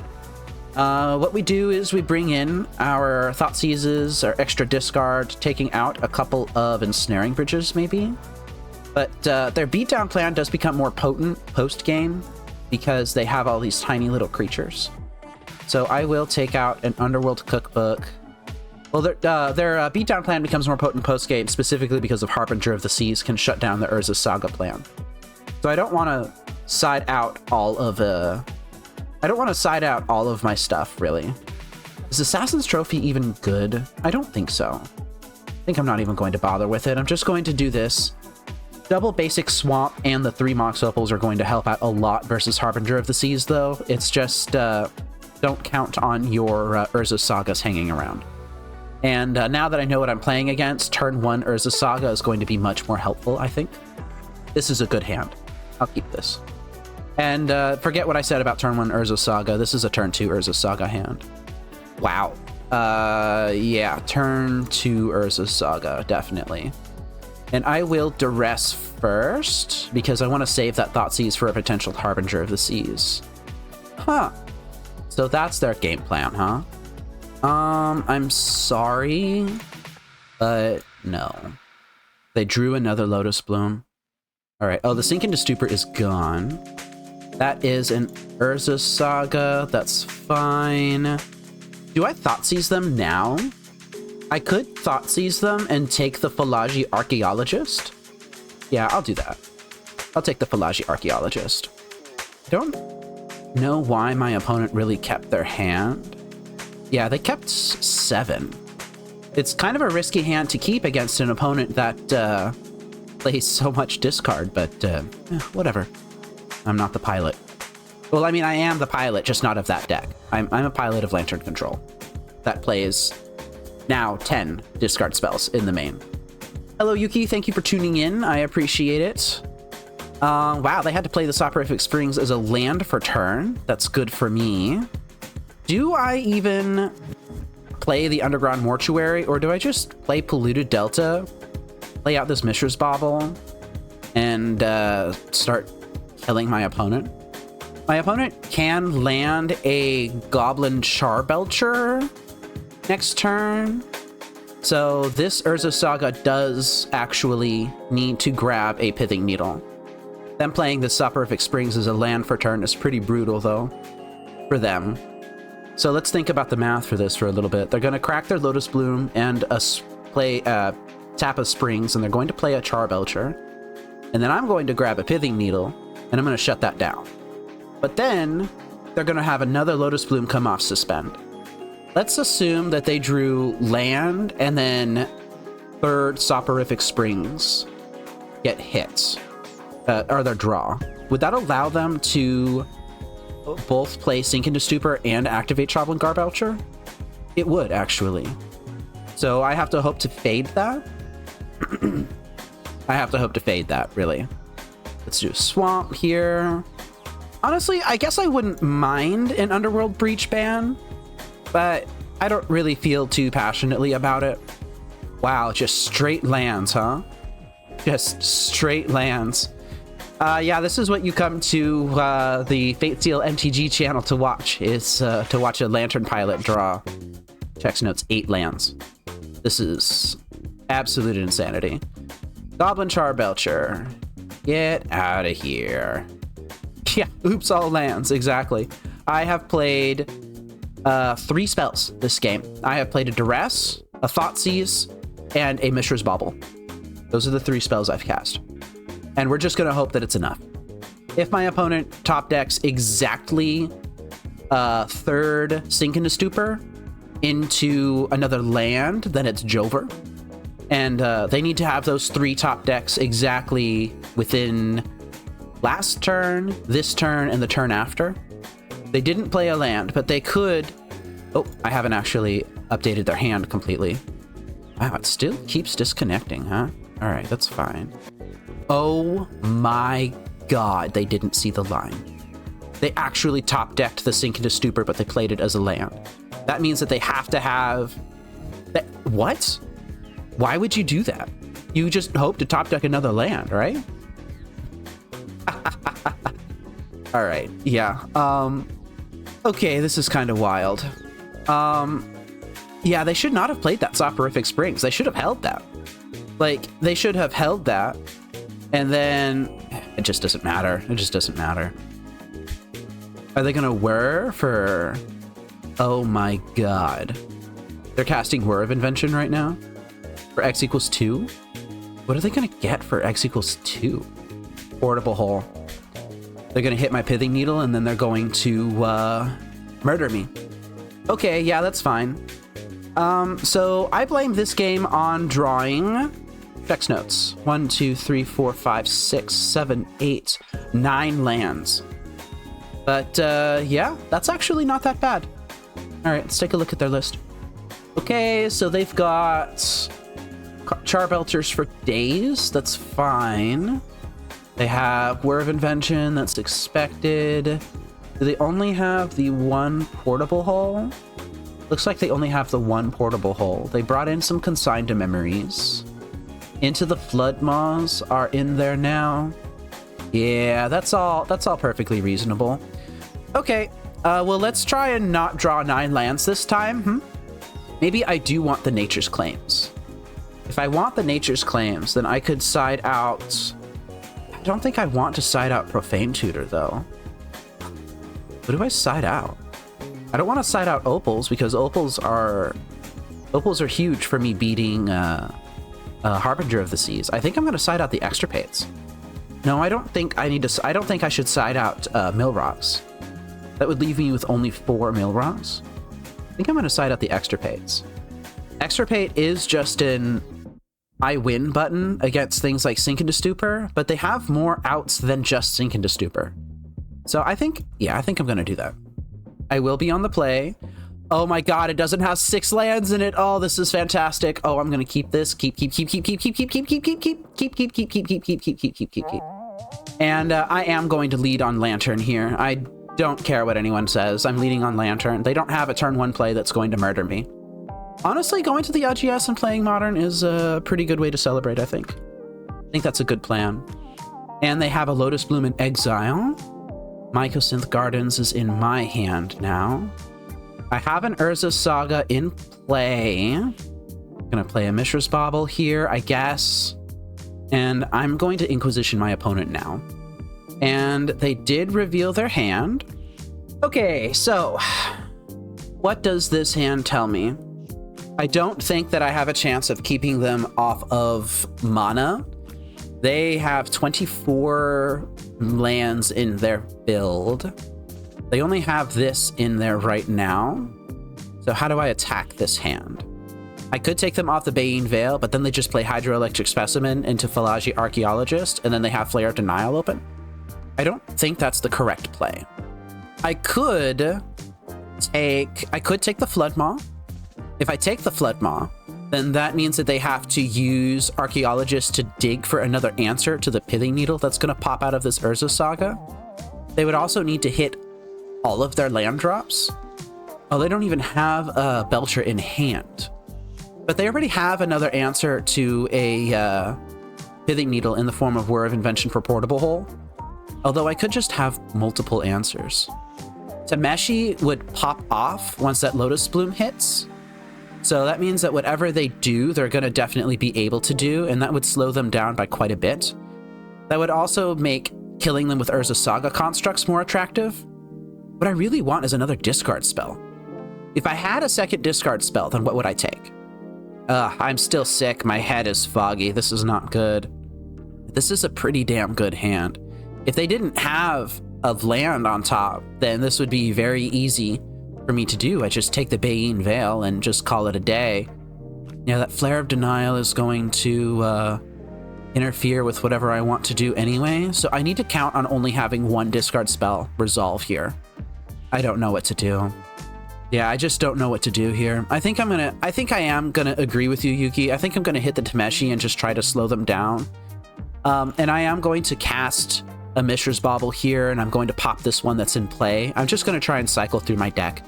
What we do is we bring in our Thoughtseizes, our extra discard, taking out a couple of Ensnaring Bridges, maybe. But their beatdown plan does become more potent post-game because they have all these tiny little creatures. So I will take out an Underworld Cookbook. Well, their beatdown plan becomes more potent post-game specifically because of Harbinger of the Seas can shut down the Urza Saga plan. So I don't want to side out all of my stuff, really. Is Assassin's Trophy even good? I don't think so. I think I'm not even going to bother with it. I'm just going to do this. Double basic Swamp and the 3 Mox Opals are going to help out a lot versus Harbinger of the Seas, though. It's just, don't count on your Urza Sagas hanging around. And now that I know what I'm playing against, turn 1 Urza Saga is going to be much more helpful, I think. This is a good hand. I'll keep this. And forget what I said about turn 1 Urza Saga. This is a turn 2 Urza Saga hand. Wow. Yeah, turn 2 Urza Saga, definitely. And I will Duress first, because I want to save that Thoughtseize for a potential Harbinger of the Seas. Huh. So that's their game plan, huh? I'm sorry, but no. They drew another Lotus Bloom. All right. Oh, the Sink into Stupor is gone. That is an Urza Saga. That's fine. Do I Thoughtseize them now? I could Thoughtseize them and take the Falaji Archaeologist. Yeah, I'll do that. I'll take the Falaji Archaeologist. I don't know why my opponent really kept their hand. Yeah, they kept 7. It's kind of a risky hand to keep against an opponent that plays so much discard, but whatever. I'm not the pilot. Well, I mean, I am the pilot, just not of that deck. I'm a pilot of Lantern Control that plays now 10 discard spells in the main. Hello, Yuki. Thank you for tuning in. I appreciate it. Wow, they had to play the Soporific Springs as a land for turn. That's good for me. Do I even play the Underground Mortuary, or do I just play Polluted Delta, play out this Mishra's Bauble, and start killing my opponent? My opponent can land a Goblin Charbelcher next turn. So this Urza Saga does actually need to grab a Pithing Needle. Them playing the Soporific Springs as a land for turn is pretty brutal, though, for them. So let's think about the math for this for a little bit. They're going to crack their Lotus Bloom and tap a Springs, and they're going to play a Charbelcher. And then I'm going to grab a Pithing Needle, and I'm going to shut that down. But then they're going to have another Lotus Bloom come off Suspend. Let's assume that they drew land and then third Soporific Springs get hit, or their draw. Would that allow them to both play Sink into Stupor and activate Choblin Garbelcher? It would, actually. So I have to hope to fade that. I have to hope to fade that, really. Let's do Swamp here. Honestly, I guess I wouldn't mind an Underworld Breach ban, but I don't really feel too passionately about it. Wow, just straight lands, huh? Just straight lands. Yeah, this is what you come to the Fate Seal MTG channel to watch, is to watch a Lantern Pilot draw. Text notes, 8 lands. This is absolute insanity. Goblin Charbelcher. Get out of here. Yeah, oops, all lands, exactly. I have played 3 spells this game. I have played a Duress, a Thoughtseize, and a Mishra's Bauble. Those are the 3 spells I've cast. And we're just going to hope that it's enough. If my opponent top decks exactly 3rd Sink into Stupor into another land, then it's Jover. And they need to have those 3 top decks exactly within last turn, this turn, and the turn after. They didn't play a land, but they could... Oh, I haven't actually updated their hand completely. Wow, it still keeps disconnecting, huh? All right, that's fine. Oh my god, they didn't see the line. They actually top decked the Sink into Stupor, but they played it as a land. That means that they have to have... What? Why would you do that? You just hope to top deck another land, right? All right, yeah. Okay, this is kind of wild. Yeah, they should not have played that Soporific Springs. They should have held that. Like, they should have held that, and then it just doesn't matter. It just doesn't matter. Are they gonna whir for... Oh my god. They're casting Whir of Invention right now for X equals 2. What are they gonna get for X equals 2? Portable Hole. They're gonna hit my Pithing Needle, and then they're going to murder me. Okay, yeah, that's fine. So I blame this game on drawing Vex Notes. 1, 2, 3, 4, 5, 6, 7, 8, 9 lands. But yeah, that's actually not that bad. All right, let's take a look at their list. Okay, so they've got Charbelters for days. That's fine. They have Whir of Invention. That's expected. Do they only have the 1 portable hole? Looks like they only have the 1 portable hole. They brought in some Consigned to Memories. Into the Flood Maws are in there now. Yeah, that's all perfectly reasonable. Okay, well, let's try and not draw 9 lands this time. Maybe I do want the Nature's Claims. If I want the Nature's Claims, then I could side out... I don't think I want to side out Profane Tutor, though. What do I side out? I don't want to side out Opals, because Opals are huge for me beating Harbinger of the Seas. I think I'm going to side out the Extirpates. No, I don't think I need to... I don't think I should side out Millrocks. That would leave me with only 4 Millrocks. I think I'm going to side out the Extirpates. Extirpate is just an I win button against things like Sink into Stupor, but they have more outs than just Sink into Stupor. So I think I'm going to do that. I will be on the play. Oh my god, it doesn't have 6 lands in it. Oh, this is fantastic. Oh, I'm going to keep this. Keep. And I am going to lead on Lantern here. I don't care what anyone says. I'm leading on Lantern. They don't have a turn 1 play that's going to murder me. Honestly, going to the LGS and playing Modern is a pretty good way to celebrate, I think. I think that's a good plan. And they have a Lotus Bloom in exile. Mycosynth Gardens is in my hand now. I have an Urza Saga in play. I'm gonna play a Mishra's Bauble here, I guess. And I'm going to Inquisition my opponent now. And they did reveal their hand. Okay, so what does this hand tell me? I don't think that I have a chance of keeping them off of mana. They have 24 lands in their build. They only have this in there right now. So how do I attack this hand? I could take them off the Bayene Veil, but then they just play Hydroelectric Specimen into Philagi Archaeologist, and then they have Flare of Denial open. I don't think that's the correct play. I could take the Flood Maw. If I take the Flood Maw, then that means that they have to use Archaeologist to dig for another answer to the Pithing Needle that's going to pop out of this Urza Saga. They would also need to hit all of their land drops. Oh, they don't even have a Belcher in hand. But they already have another answer to a Pithing Needle in the form of Whir of Invention for Portable Hole. Although I could just have multiple answers. Tameshi would pop off once that Lotus Bloom hits. So that means that whatever they do, they're going to definitely be able to do, and that would slow them down by quite a bit. That would also make killing them with Urza Saga constructs more attractive. What I really want is another discard spell. If I had a second discard spell, then what would I take? I'm still sick. My head is foggy. This is not good. This is a pretty damn good hand. If they didn't have a land on top, then this would be very easy for me to do. I just take the Bayene Veil and just call it a day. Yeah, that Flare of Denial is going to interfere with whatever I want to do anyway, so I need to count on only having one discard spell resolve here. I don't know what to do. Yeah, I just don't know what to do here. I think I am gonna agree with you, Yuki. I think I'm gonna hit the Tameshi and just try to slow them down. And I am going to cast a Mishra's Bauble here, and I'm going to pop this one that's in play. I'm just gonna try and cycle through my deck.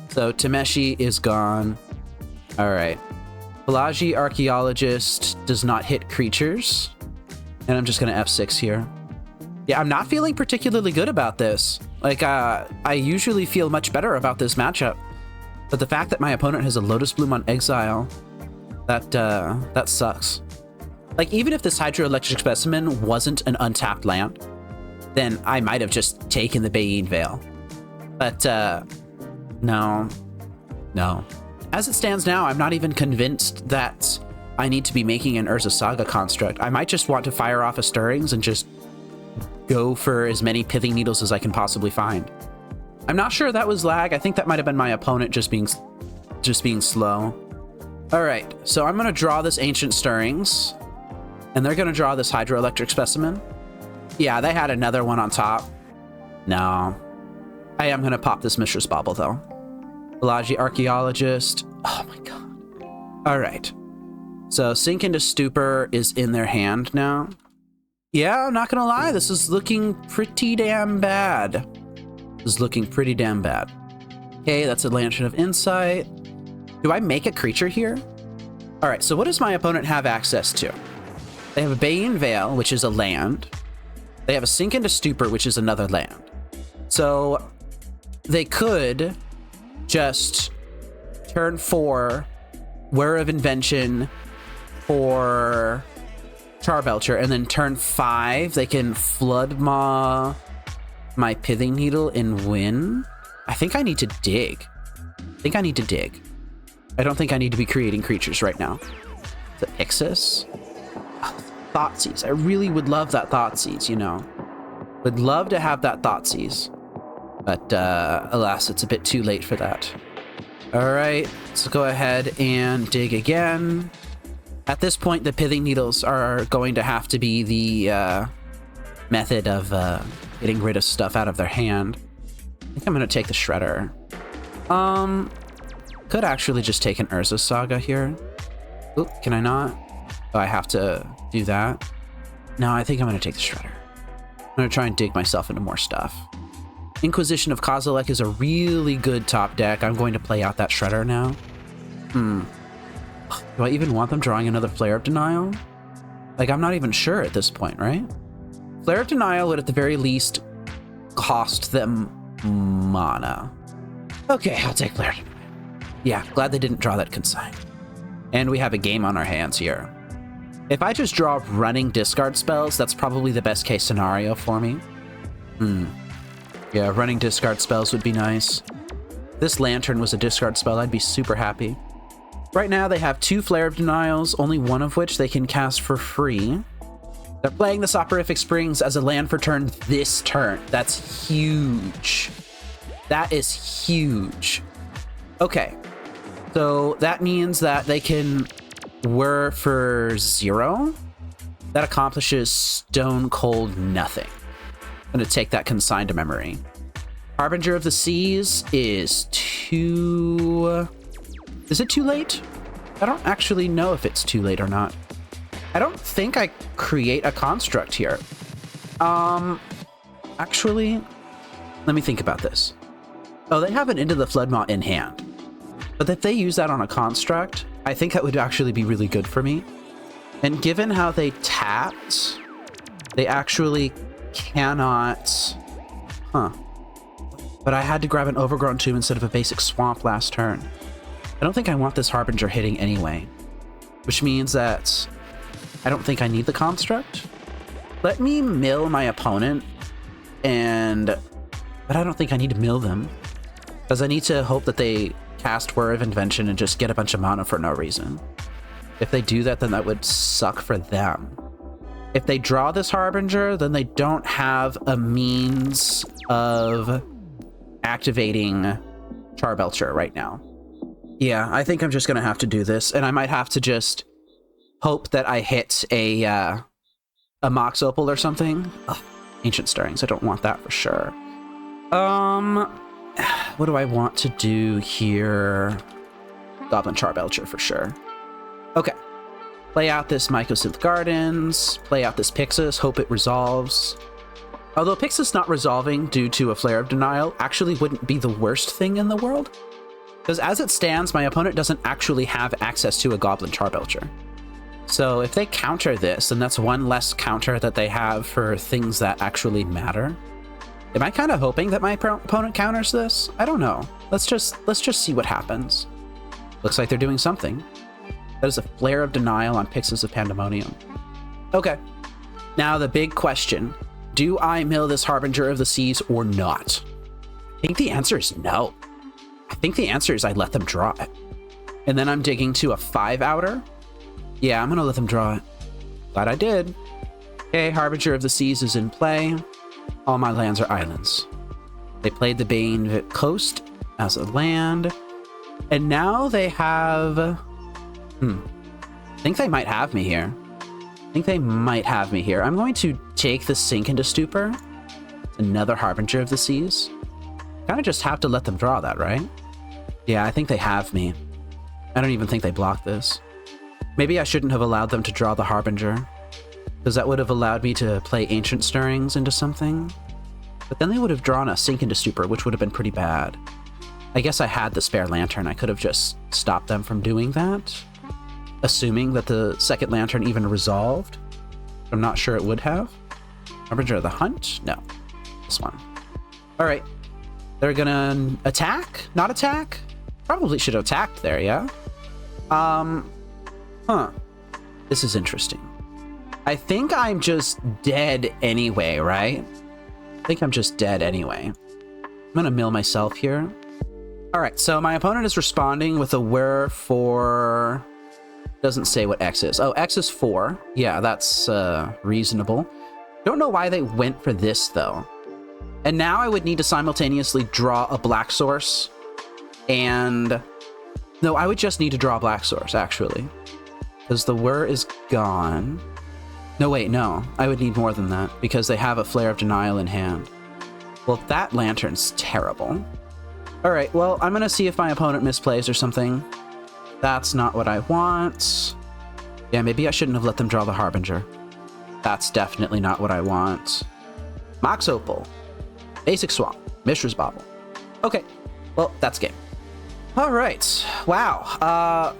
So Tameshi is gone. All right. Pelagi Archaeologist does not hit creatures. And I'm just gonna F6 here. Yeah, I'm not feeling particularly good about this. Like, I usually feel much better about this matchup. But the fact that my opponent has a Lotus Bloom on exile, that sucks. Like, even if this Hydroelectric Specimen wasn't an untapped land, then I might have just taken the Bayene Veil. But, no. As it stands now, I'm not even convinced that I need to be making an Urza Saga construct. I might just want to fire off a Stirrings and just go for as many Pithing Needles as I can possibly find. I'm not sure that was lag. I think that might have been my opponent just being slow. All right, so I'm gonna draw this Ancient Stirrings, and they're gonna draw this Hydroelectric Specimen. Yeah, they had another one on top. No, I am gonna pop this Mishra's Bauble though. Pelagi Archaeologist. Oh my god. All right, so Sink into Stupor is in their hand now. Yeah, I'm not gonna lie, this is looking pretty damn bad. This is looking pretty damn bad. Okay, that's a Lantern of Insight. Do I make a creature here? All right, so what does my opponent have access to? They have a Bayene Veil, which is a land. They have a Sink into Stupor, which is another land. So they could just turn 4, Wear of Invention for Charbelcher, and then turn 5, they can Flood Maw my Pithing Needle and win. I think I need to dig. I don't think I need to be creating creatures right now. The Pyxis? Oh, Thoughtseize. I really would love that Thoughtseize, you know. Would love to have that Thoughtseize. But alas, it's a bit too late for that. All right, let's go ahead and dig again. At this point, the Pithing Needles are going to have to be the method of getting rid of stuff out of their hand. I think I'm going to take the Shredder. Could actually just take an Urza Saga here. Oop, can I not? Oh, I have to do that. No, I think I'm going to take the Shredder. I'm going to try and dig myself into more stuff. Inquisition of Kozilek is a really good top deck. I'm going to play out that Shredder now. Do I even want them drawing another Flare of Denial? Like, I'm not even sure at this point, right? Flare of Denial would at the very least cost them mana. Okay, I'll take Flare of Denial. Yeah, glad they didn't draw that Consign. And we have a game on our hands here. If I just draw running discard spells, that's probably the best case scenario for me. Yeah, running discard spells would be nice. If this Lantern was a discard spell, I'd be super happy. Right now, they have 2 Flare of Denials, only one of which they can cast for free. They're playing the Soporific Springs as a land for turn this turn. That's huge. That is huge. Okay, so that means that they can whir for 0. That accomplishes stone cold nothing. I'm going to take that Consign to memory. Harbinger of the Seas is too... Is it too late? I don't actually know if it's too late or not. I don't think I create a construct here. Actually, let me think about this. Oh, they have an Into the Floodmaw in hand. But if they use that on a construct, I think that would actually be really good for me. And given how they tapped, they actually cannot... But I had to grab an Overgrown Tomb instead of a basic Swamp last turn. I don't think I want this Harbinger hitting anyway, which means that I don't think I need the construct. Let me mill my opponent and But I don't think I need to mill them, because I need to hope that they cast Whir of Invention and just get a bunch of mana for no reason. If they do that, then that would suck for them. If they draw this Harbinger, then they don't have a means of activating Charbelcher right now. Yeah, I think I'm just gonna have to do this, and I might have to just hope that I hit a Mox Opal or something. Ugh, Ancient Stirrings, I don't want that for sure. What do I want to do here? Goblin Charbelcher for sure. Okay. Play out this Mycosynth Gardens, play out this Pyxis, hope it resolves. Although Pyxis not resolving due to a Flare of Denial actually wouldn't be the worst thing in the world. Because as it stands, my opponent doesn't actually have access to a Goblin Charbelcher. So if they counter this, then that's one less counter that they have for things that actually matter. Am I kind of hoping that my opponent counters this? I don't know. Let's just see what happens. Looks like they're doing something. That is a Flare of Denial on Pyxis of Pandemonium. Okay. Now the big question. Do I mill this Harbinger of the Seas or not? I think the answer is no. I think the answer is I let them draw it. And then I'm digging to a 5-outer. Yeah, I'm going to let them draw it. Glad I did. Okay, Harbinger of the Seas is in play. All my lands are islands. They played the Bane Coast as a land. And now they have... I think they might have me here. I'm going to take the Sink into Stupor. Another Harbinger of the Seas. Kind of just have to let them draw that, right? Yeah, I think they have me. I don't even think they block this. Maybe I shouldn't have allowed them to draw the Harbinger, because that would have allowed me to play Ancient Stirrings into something. But then they would have drawn a Sink into Stupor, which would have been pretty bad. I guess I had the spare Lantern. I could have just stopped them from doing that, assuming that the second Lantern even resolved. I'm not sure it would have. Harbinger of the Hunt? No. This one. All right. They're gonna attack? Not attack? Probably should have attacked there, yeah? This is interesting. I think I'm just dead anyway, right? I think I'm just dead anyway. I'm gonna mill myself here. All right, so my opponent is responding with a Whir for... Doesn't say what X is. Oh, X is 4. Yeah, that's reasonable. Don't know why they went for this, though. And now I would need to simultaneously draw a Black Source. And... No, I would just need to draw a Black Source, actually. Because the Whir is gone. No, wait, no. I would need more than that, because they have a Flare of Denial in hand. Well, that Lantern's terrible. Alright, well, I'm gonna see if my opponent misplays or something. That's not what I want. Yeah, maybe I shouldn't have let them draw the Harbinger. That's definitely not what I want. Mox Opal. Basic Swamp. Mishra's Bauble. Okay, well, that's game. Alright, wow.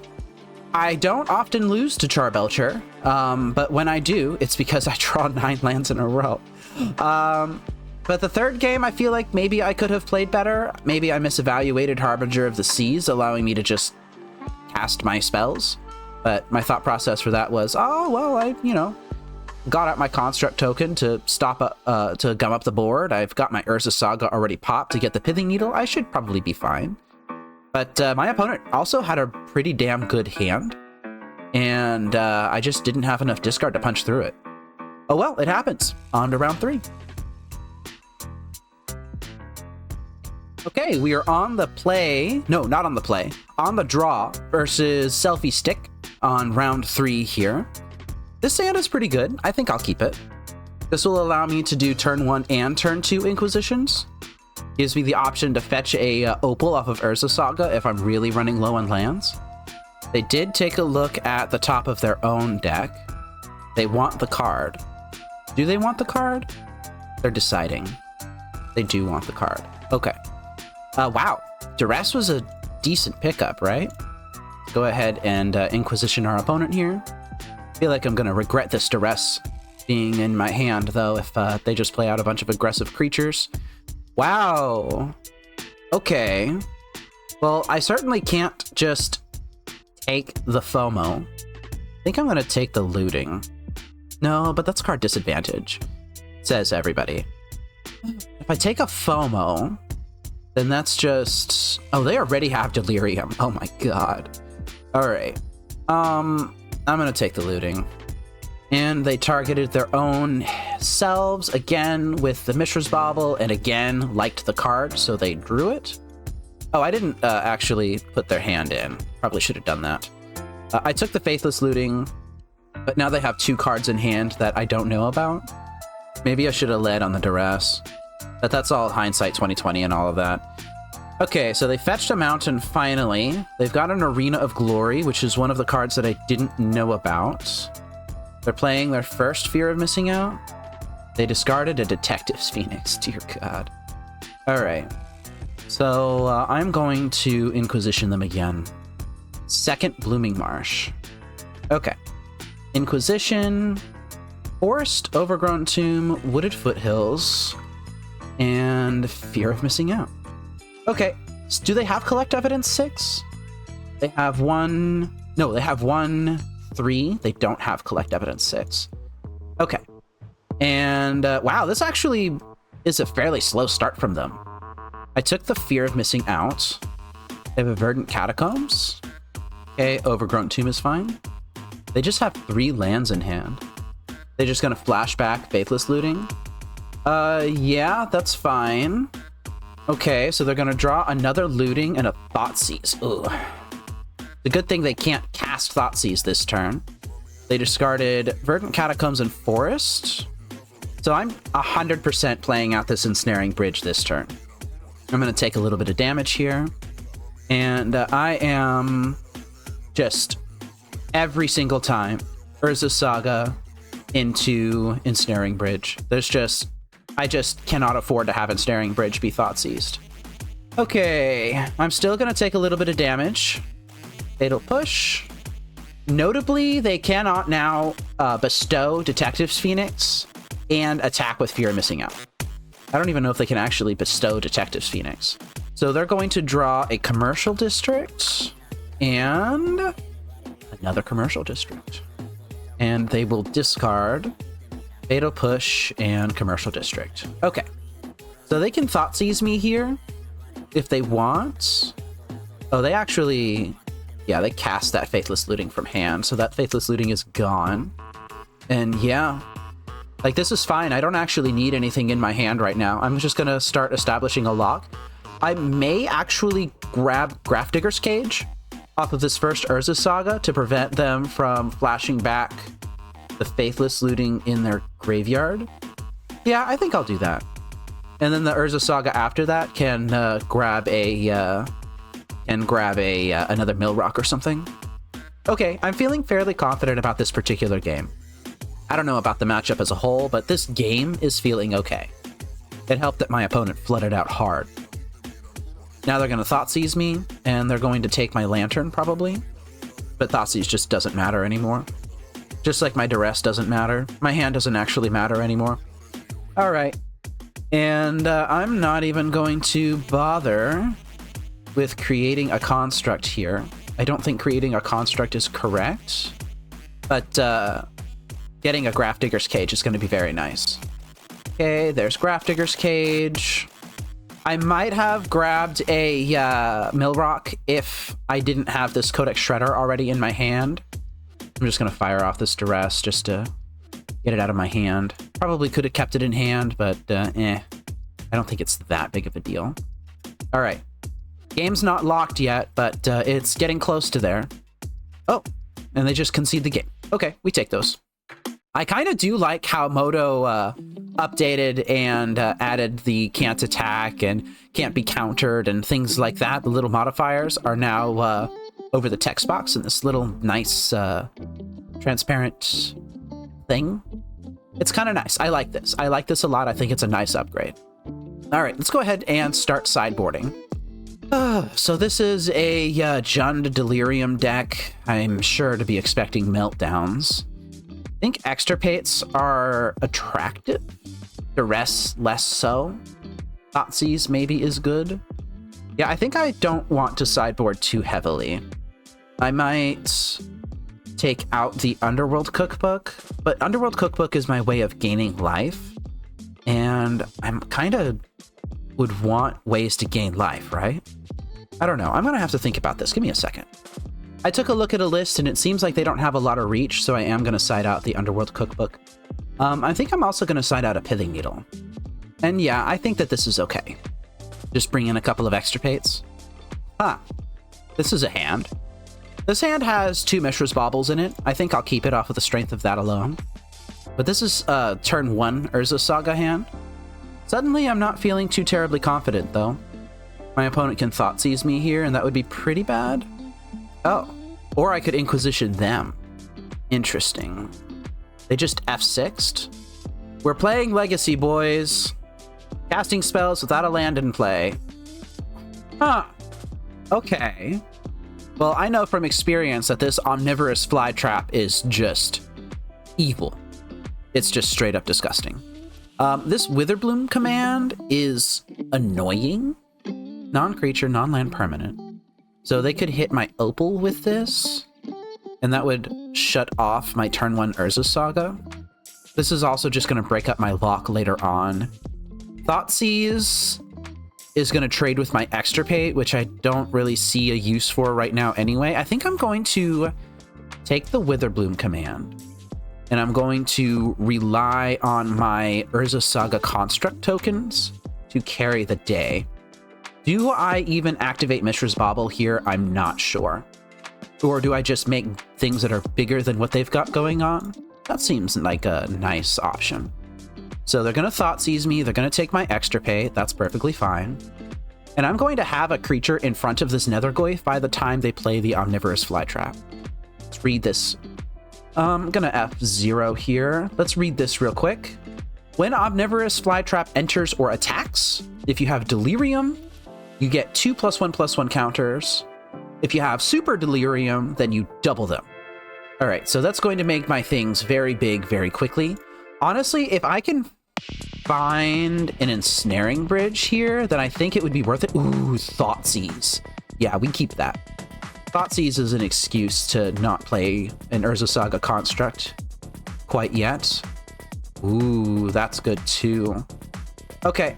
I don't often lose to Charbelcher, but when I do, it's because I draw 9 lands in a row. But the third game, I feel like maybe I could have played better. Maybe I misevaluated Harbinger of the Seas, allowing me to just cast my spells. But my thought process for that was, oh, well, I, got out my Construct token to to gum up the board. I've got my Urza Saga already popped to get the Pithing Needle. I should probably be fine. But my opponent also had a pretty damn good hand. And I just didn't have enough discard to punch through it. Oh, well, it happens. On to round 3. Okay, we are on the play. No, not on the play. On the draw versus Selfie Stick on round 3 here. This hand is pretty good. I think I'll keep it. This will allow me to do turn 1 and turn 2 Inquisitions. Gives me the option to fetch a Opal off of Urza Saga if I'm really running low on lands. They did take a look at the top of their own deck. They want the card. Do they want the card? They're deciding. They do want the card. Okay. Wow, Duress was a decent pickup, right? Go ahead and Inquisition our opponent here. I feel like I'm gonna regret this Duress being in my hand, though, if they just play out a bunch of aggressive creatures. Wow. Okay. Well, I certainly can't just take the FOMO. I think I'm gonna take the Looting. No, but that's card disadvantage, says everybody. If I take a FOMO, then that's just... Oh, they already have Delirium. Oh my god. Alright. I'm gonna take the looting. And they targeted their own selves again with the Mishra's Bauble, and again liked the card, so they drew it. Oh, I didn't actually put their hand in. Probably should have done that. I took the Faithless Looting, but now they have 2 cards in hand that I don't know about. Maybe I should have led on the Duress. But that's all hindsight 2020 and all of that. Okay, so they fetched a mountain finally. They've got an Arena of Glory, which is one of the cards that I didn't know about. They're playing their first Fear of Missing Out. They discarded a Detective's Phoenix. Dear God. Alright. So I'm going to Inquisition them again. Second Blooming Marsh. Okay. Inquisition, Forest, Overgrown Tomb, Wooded Foothills, and Fear of Missing Out. Okay. Do they have Collect Evidence 6? They have one... No, they have 1, 3. They don't have Collect Evidence 6. Okay. And, wow, this actually is a fairly slow start from them. I took the Fear of Missing Out. They have a Verdant Catacombs. Okay, Overgrown Tomb is fine. They just have 3 lands in hand. They're just gonna flashback Faithless Looting. Yeah, that's fine. Okay, so they're gonna draw another Looting and a Thoughtseize. Ugh. The good thing they can't cast Thoughtseize this turn. They discarded Verdant Catacombs and Forest. So I'm 100% playing out this Ensnaring Bridge this turn. I'm gonna take a little bit of damage here. And I am just every single time Urza Saga into Ensnaring Bridge. I just cannot afford to have Ensnaring Bridge be Thoughtseized. Okay, I'm still gonna take a little bit of damage. Fatal Push. Notably, they cannot now bestow Detective's Phoenix and attack with Fear of Missing Out. I don't even know if they can actually bestow Detective's Phoenix. So they're going to draw a Commercial District and another Commercial District. And they will discard Fatal Push and Commercial District. Okay. So they can Thoughtseize me here if they want. Oh, they actually... Yeah, they cast that Faithless Looting from hand, so that Faithless Looting is gone. And yeah, like this is fine. I don't actually need anything in my hand right now. I'm just gonna start establishing a lock. I may actually grab Grafdigger's Cage off of this first Urza Saga to prevent them from flashing back the Faithless Looting in their graveyard. Yeah, I think I'll do that. And then the Urza Saga after that can grab another Mill Rock or something. Okay, I'm feeling fairly confident about this particular game. I don't know about the matchup as a whole, but this game is feeling okay. It helped that my opponent flooded out hard. Now they're going to Thoughtseize me, and they're going to take my Lantern, probably. But Thoughtseize just doesn't matter anymore. Just like my Duress doesn't matter. My hand doesn't actually matter anymore. Alright. And I'm not even going to bother with creating a construct here. I don't think creating a construct is correct, but getting a Grafdigger's Cage is going to be very nice. Okay, there's Grafdigger's Cage. I might have grabbed a Mill Rock if I didn't have this Codex Shredder already in my hand. I'm just going to fire off this Duress just to get it out of my hand. Probably could have kept it in hand, but I don't think it's that big of a deal. All right. Game's not locked yet, but it's getting close to there. Oh, and they just concede the game. Okay, we take those. I kind of do like how Moto updated and added the can't attack and can't be countered and things like that. The little modifiers are now over the text box in this little nice transparent thing. It's kind of nice. I like this. I like this a lot. I think it's a nice upgrade. All right, let's go ahead and start sideboarding. So this is a Jund Delirium deck. I'm sure to be expecting meltdowns. I think Extirpates are attractive. Duress less so. Thoughtseize maybe is good. Yeah, I think I don't want to sideboard too heavily. I might take out the Underworld Cookbook, but Underworld Cookbook is my way of gaining life. And I'm kind of would want ways to gain life, right? I don't know. I'm going to have to think about this. Give me a second. I took a look at a list, and it seems like they don't have a lot of reach, so I am going to side out the Underworld Cookbook. I think I'm also going to side out a Pithing Needle. And yeah, I think that this is okay. Just bring in a couple of extirpates. Huh. This is a hand. This hand has 2 Mishra's Baubles in it. I think I'll keep it off of the strength of that alone. But this is turn 1 Urza Saga hand. Suddenly, I'm not feeling too terribly confident, though. My opponent can Thoughtseize me here, and that would be pretty bad. Oh, or I could Inquisition them. Interesting. They just F6'd? We're playing Legacy, boys. Casting spells without a land in play. Huh. Okay. Well, I know from experience that this Omnivorous Flytrap is just evil. It's just straight up disgusting. This Witherbloom command is annoying. Non-creature, non-land permanent. So they could hit my Opal with this, and that would shut off my turn 1 Urza Saga. This is also just going to break up my lock later on. Thoughtseize is going to trade with my Extirpate, which I don't really see a use for right now anyway. I think I'm going to take the Witherbloom command, and I'm going to rely on my Urza Saga Construct tokens to carry the day. Do I even activate Mishra's Bauble here? I'm not sure. Or do I just make things that are bigger than what they've got going on? That seems like a nice option. So they're going to Thoughtseize me. They're going to take my Extirpate. That's perfectly fine. And I'm going to have a creature in front of this Nethergoyf by the time they play the Omnivorous Flytrap. Let's read this. I'm going to F0 here. Let's read this real quick. When Omnivorous Flytrap enters or attacks, if you have Delirium, you get 2 +1/+1 counters. If you have Super Delirium, then you double them. All right, so that's going to make my things very big very quickly. Honestly, if I can find an Ensnaring Bridge here, then I think it would be worth it. Ooh, Thoughtseize. Yeah, we keep that. Thoughtseize is an excuse to not play an Urza Saga Construct quite yet. Ooh, that's good too. Okay.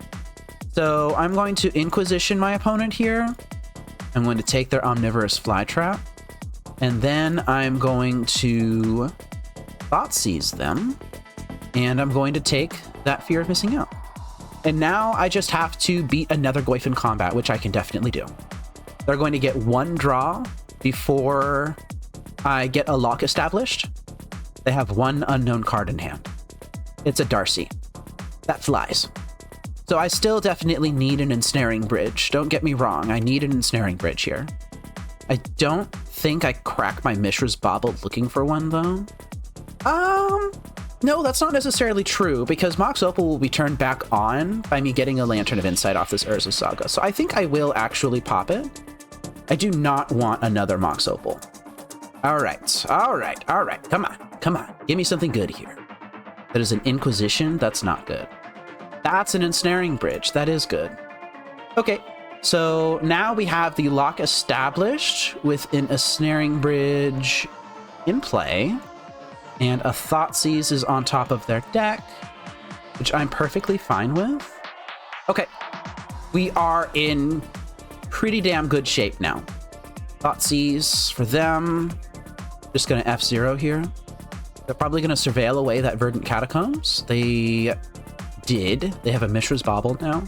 So I'm going to Inquisition my opponent here. I'm going to take their Omnivorous Flytrap. And then I'm going to Thoughtseize them. And I'm going to take that Fear of Missing Out. And now I just have to beat another Nethergoyf in combat, which I can definitely do. They're going to get 1 draw before I get a lock established. They have 1 unknown card in hand. It's a Darcy. That flies. So I still definitely need an Ensnaring Bridge. Don't get me wrong, I need an Ensnaring Bridge here. I don't think I crack my Mishra's Bauble looking for one, though. No, that's not necessarily true, because Mox Opal will be turned back on by me getting a Lantern of Insight off this Urza Saga, so I think I will actually pop it. I do not want another Mox Opal. Alright, come on, give me something good here. That is an Inquisition, that's not good. That's an Ensnaring Bridge. That is good. Okay, so now we have the lock established with an Ensnaring Bridge in play, and a Thoughtseize is on top of their deck, which I'm perfectly fine with. Okay, we are in pretty damn good shape now. Thoughtseize for them. Just gonna F0 here. They're probably gonna Surveil away that Verdant Catacombs. They have a Mishra's Bauble now.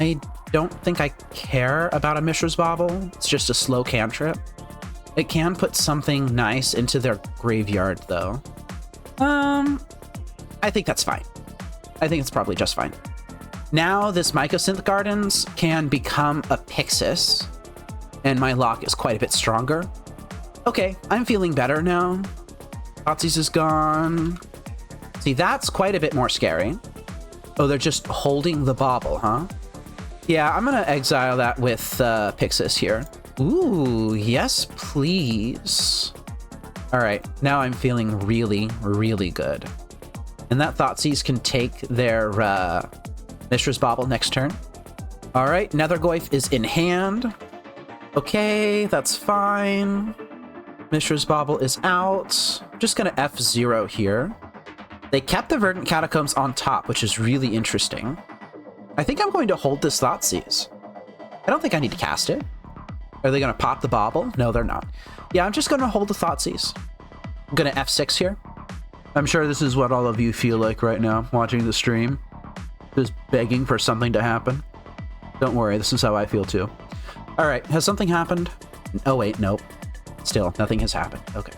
I don't think I care about a Mishra's Bauble. It's just a slow cantrip. It can put something nice into their graveyard, though. I think that's fine. I think it's probably just fine. Now this Mycosynth Gardens can become a Pyxis, and my lock is quite a bit stronger. Okay, I'm feeling better now. Thoughtseize is gone. See, that's quite a bit more scary. Oh, they're just holding the Bauble, huh? Yeah, I'm gonna exile that with Pyxis here. Ooh, yes, please. All right, now I'm feeling really, really good. And that Thoughtseize can take their Mishra's Bauble next turn. All right, Nethergoyf is in hand. Okay, that's fine. Mishra's Bauble is out. I'm just gonna F0 here. They kept the Verdant Catacombs on top, which is really interesting. I think I'm going to hold this Thoughtseize. I don't think I need to cast it. Are they going to pop the bauble? No, they're not. Yeah, I'm just going to hold the Thoughtseize. I'm going to F6 here. I'm sure this is what all of you feel like right now, watching the stream. Just begging for something to happen. Don't worry, this is how I feel too. All right, has something happened? Oh wait, nope. Still, nothing has happened. Okay.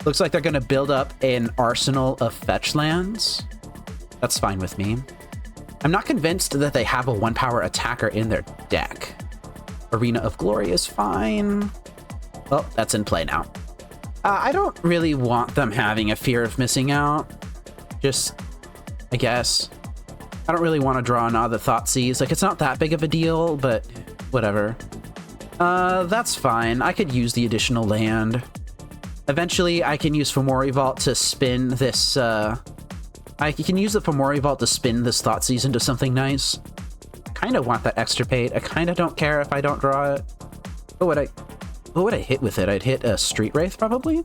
Looks like they're going to build up an arsenal of fetch lands. That's fine with me. I'm not convinced that they have a 1-power attacker in their deck. Arena of Glory is fine. Oh, that's in play now. I don't really want them having a fear of missing out. Just, I guess. I don't really want to draw another Thoughtseize. Like, it's not that big of a deal, but whatever. That's fine. I could use the additional land. Eventually, I can use Fomori Vault to spin this, I can use the Fomori Vault to spin this Thoughtseize into something nice. Kind of want that Extirpate. I kind of don't care if I don't draw it. What would I hit with it? I'd hit a Street Wraith, probably?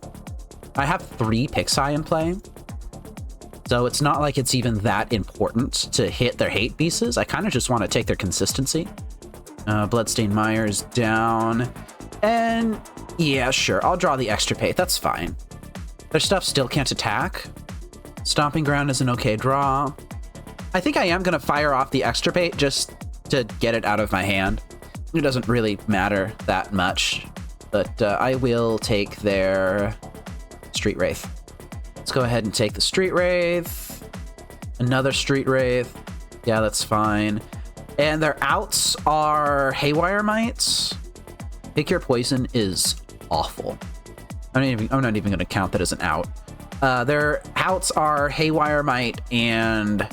I have 3 Pyxis in play. So it's not like it's even that important to hit their hate pieces. I kind of just want to take their consistency. Bloodstained Mire's down. And yeah, sure, I'll draw the Extirpate. That's fine. Their stuff still can't attack. Stomping Ground is an okay draw. I think I am going to fire off the Extirpate just to get it out of my hand. It doesn't really matter that much, but I will take their Street Wraith. Let's go ahead and take the Street Wraith. Another Street Wraith. Yeah, that's fine. And their outs are Haywire Mites. Pick Your Poison is awful. I'm not even going to count that as an out. Their outs are Haywire Mite and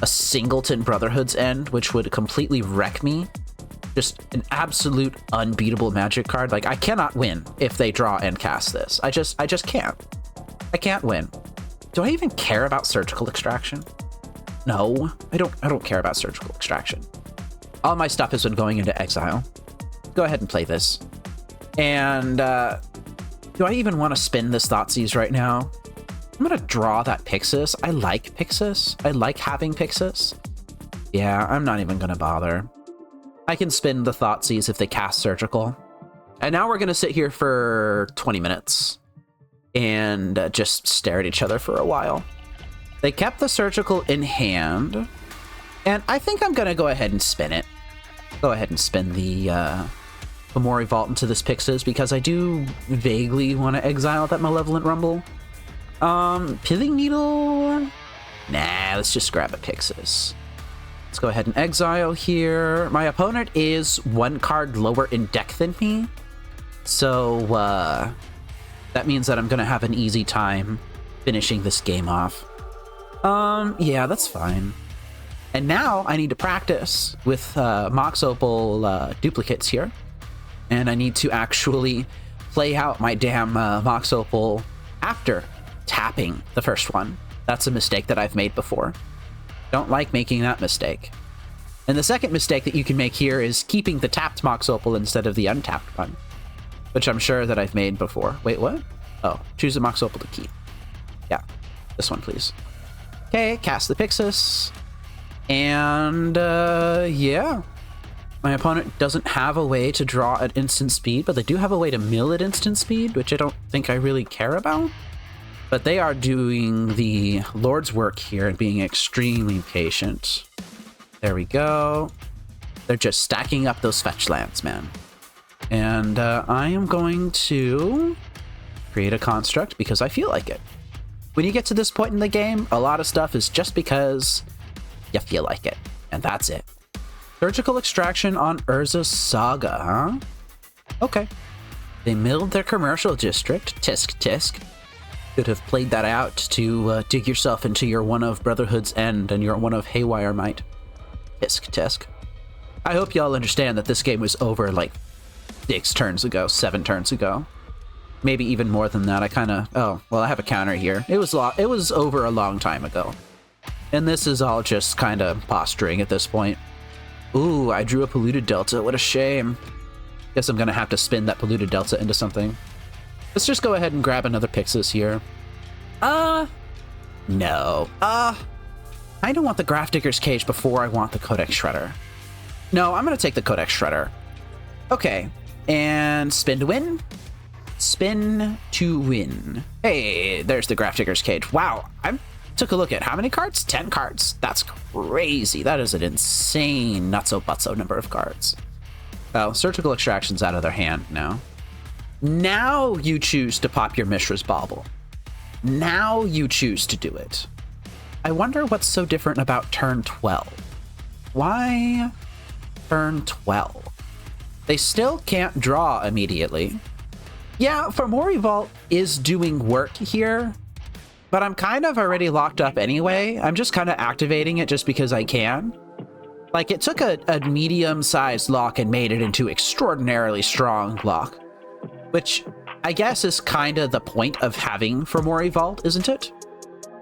a Singleton Brotherhood's End, which would completely wreck me. Just an absolute unbeatable Magic card. Like, I cannot win if they draw and cast this. I just can't. I can't win. Do I even care about Surgical Extraction? No, I don't care about Surgical Extraction. All my stuff has been going into exile. Go ahead and play this. And do I even want to spin this Thoughtseize right now? I'm going to draw that Pyxis. I like Pyxis. I like having Pyxis. Yeah, I'm not even going to bother. I can spin the Thoughtseize if they cast Surgical. And now we're going to sit here for 20 minutes and just stare at each other for a while. They kept the Surgical in hand, and I think I'm going to go ahead and spin it. Go ahead and spin the Fomori Vault into this Pyxis, because I do vaguely want to exile that Malevolent Rumble. Pithing Needle? Nah, let's just grab a Pyxis. Let's go ahead and exile here. My opponent is 1 card lower in deck than me, so that means that I'm going to have an easy time finishing this game off. Yeah, that's fine. And now I need to practice with Mox Opal duplicates here. And I need to actually play out my damn Mox Opal after tapping the first one. That's a mistake that I've made before. Don't like making that mistake. And the second mistake that you can make here is keeping the tapped Mox Opal instead of the untapped one, which I'm sure that I've made before. Wait, what? Oh, choose a Mox Opal to keep. Yeah, this one, please. Okay, cast the Pyxis. And yeah, my opponent doesn't have a way to draw at instant speed, but they do have a way to mill at instant speed, which I don't think I really care about. But they are doing the Lord's work here and being extremely patient. There we go. They're just stacking up those fetch lands, man. And I am going to create a construct because I feel like it. When you get to this point in the game, a lot of stuff is just because you feel like it. And that's it. Surgical Extraction on Urza's Saga, huh? Okay. They milled their commercial district. Tisk, tisk. Could have played that out to dig yourself into your one of Brotherhood's End and your one of Haywire Might. Tisk, tisk. I hope y'all understand that this game was over like 6 turns ago, 7 turns ago. Maybe even more than that. Oh, well, I have a counter here. It was over a long time ago. And this is all just kind of posturing at this point. Ooh, I drew a Polluted Delta. What a shame. Guess I'm going to have to spin that Polluted Delta into something. Let's just go ahead and grab another Pyxis here. No. I don't want the Grafdigger's Cage before I want the Codex Shredder. No, I'm going to take the Codex Shredder. Okay. And spin to win. Spin to win. Hey, there's the Grafdigger's Cage. Wow. I took a look at how many cards? 10 cards. That's crazy. That is an insane nutso-butso number of cards. Oh, Surgical Extraction's out of their hand now. Now you choose to pop your Mishra's Bauble. Now you choose to do it. I wonder what's so different about turn 12. Why turn 12? They still can't draw immediately. Yeah, Fomori Vault is doing work here, but I'm kind of already locked up anyway. I'm just kind of activating it just because I can. Like, it took a medium-sized lock and made it into extraordinarily strong lock, which I guess is kind of the point of having Fomori Vault, isn't it?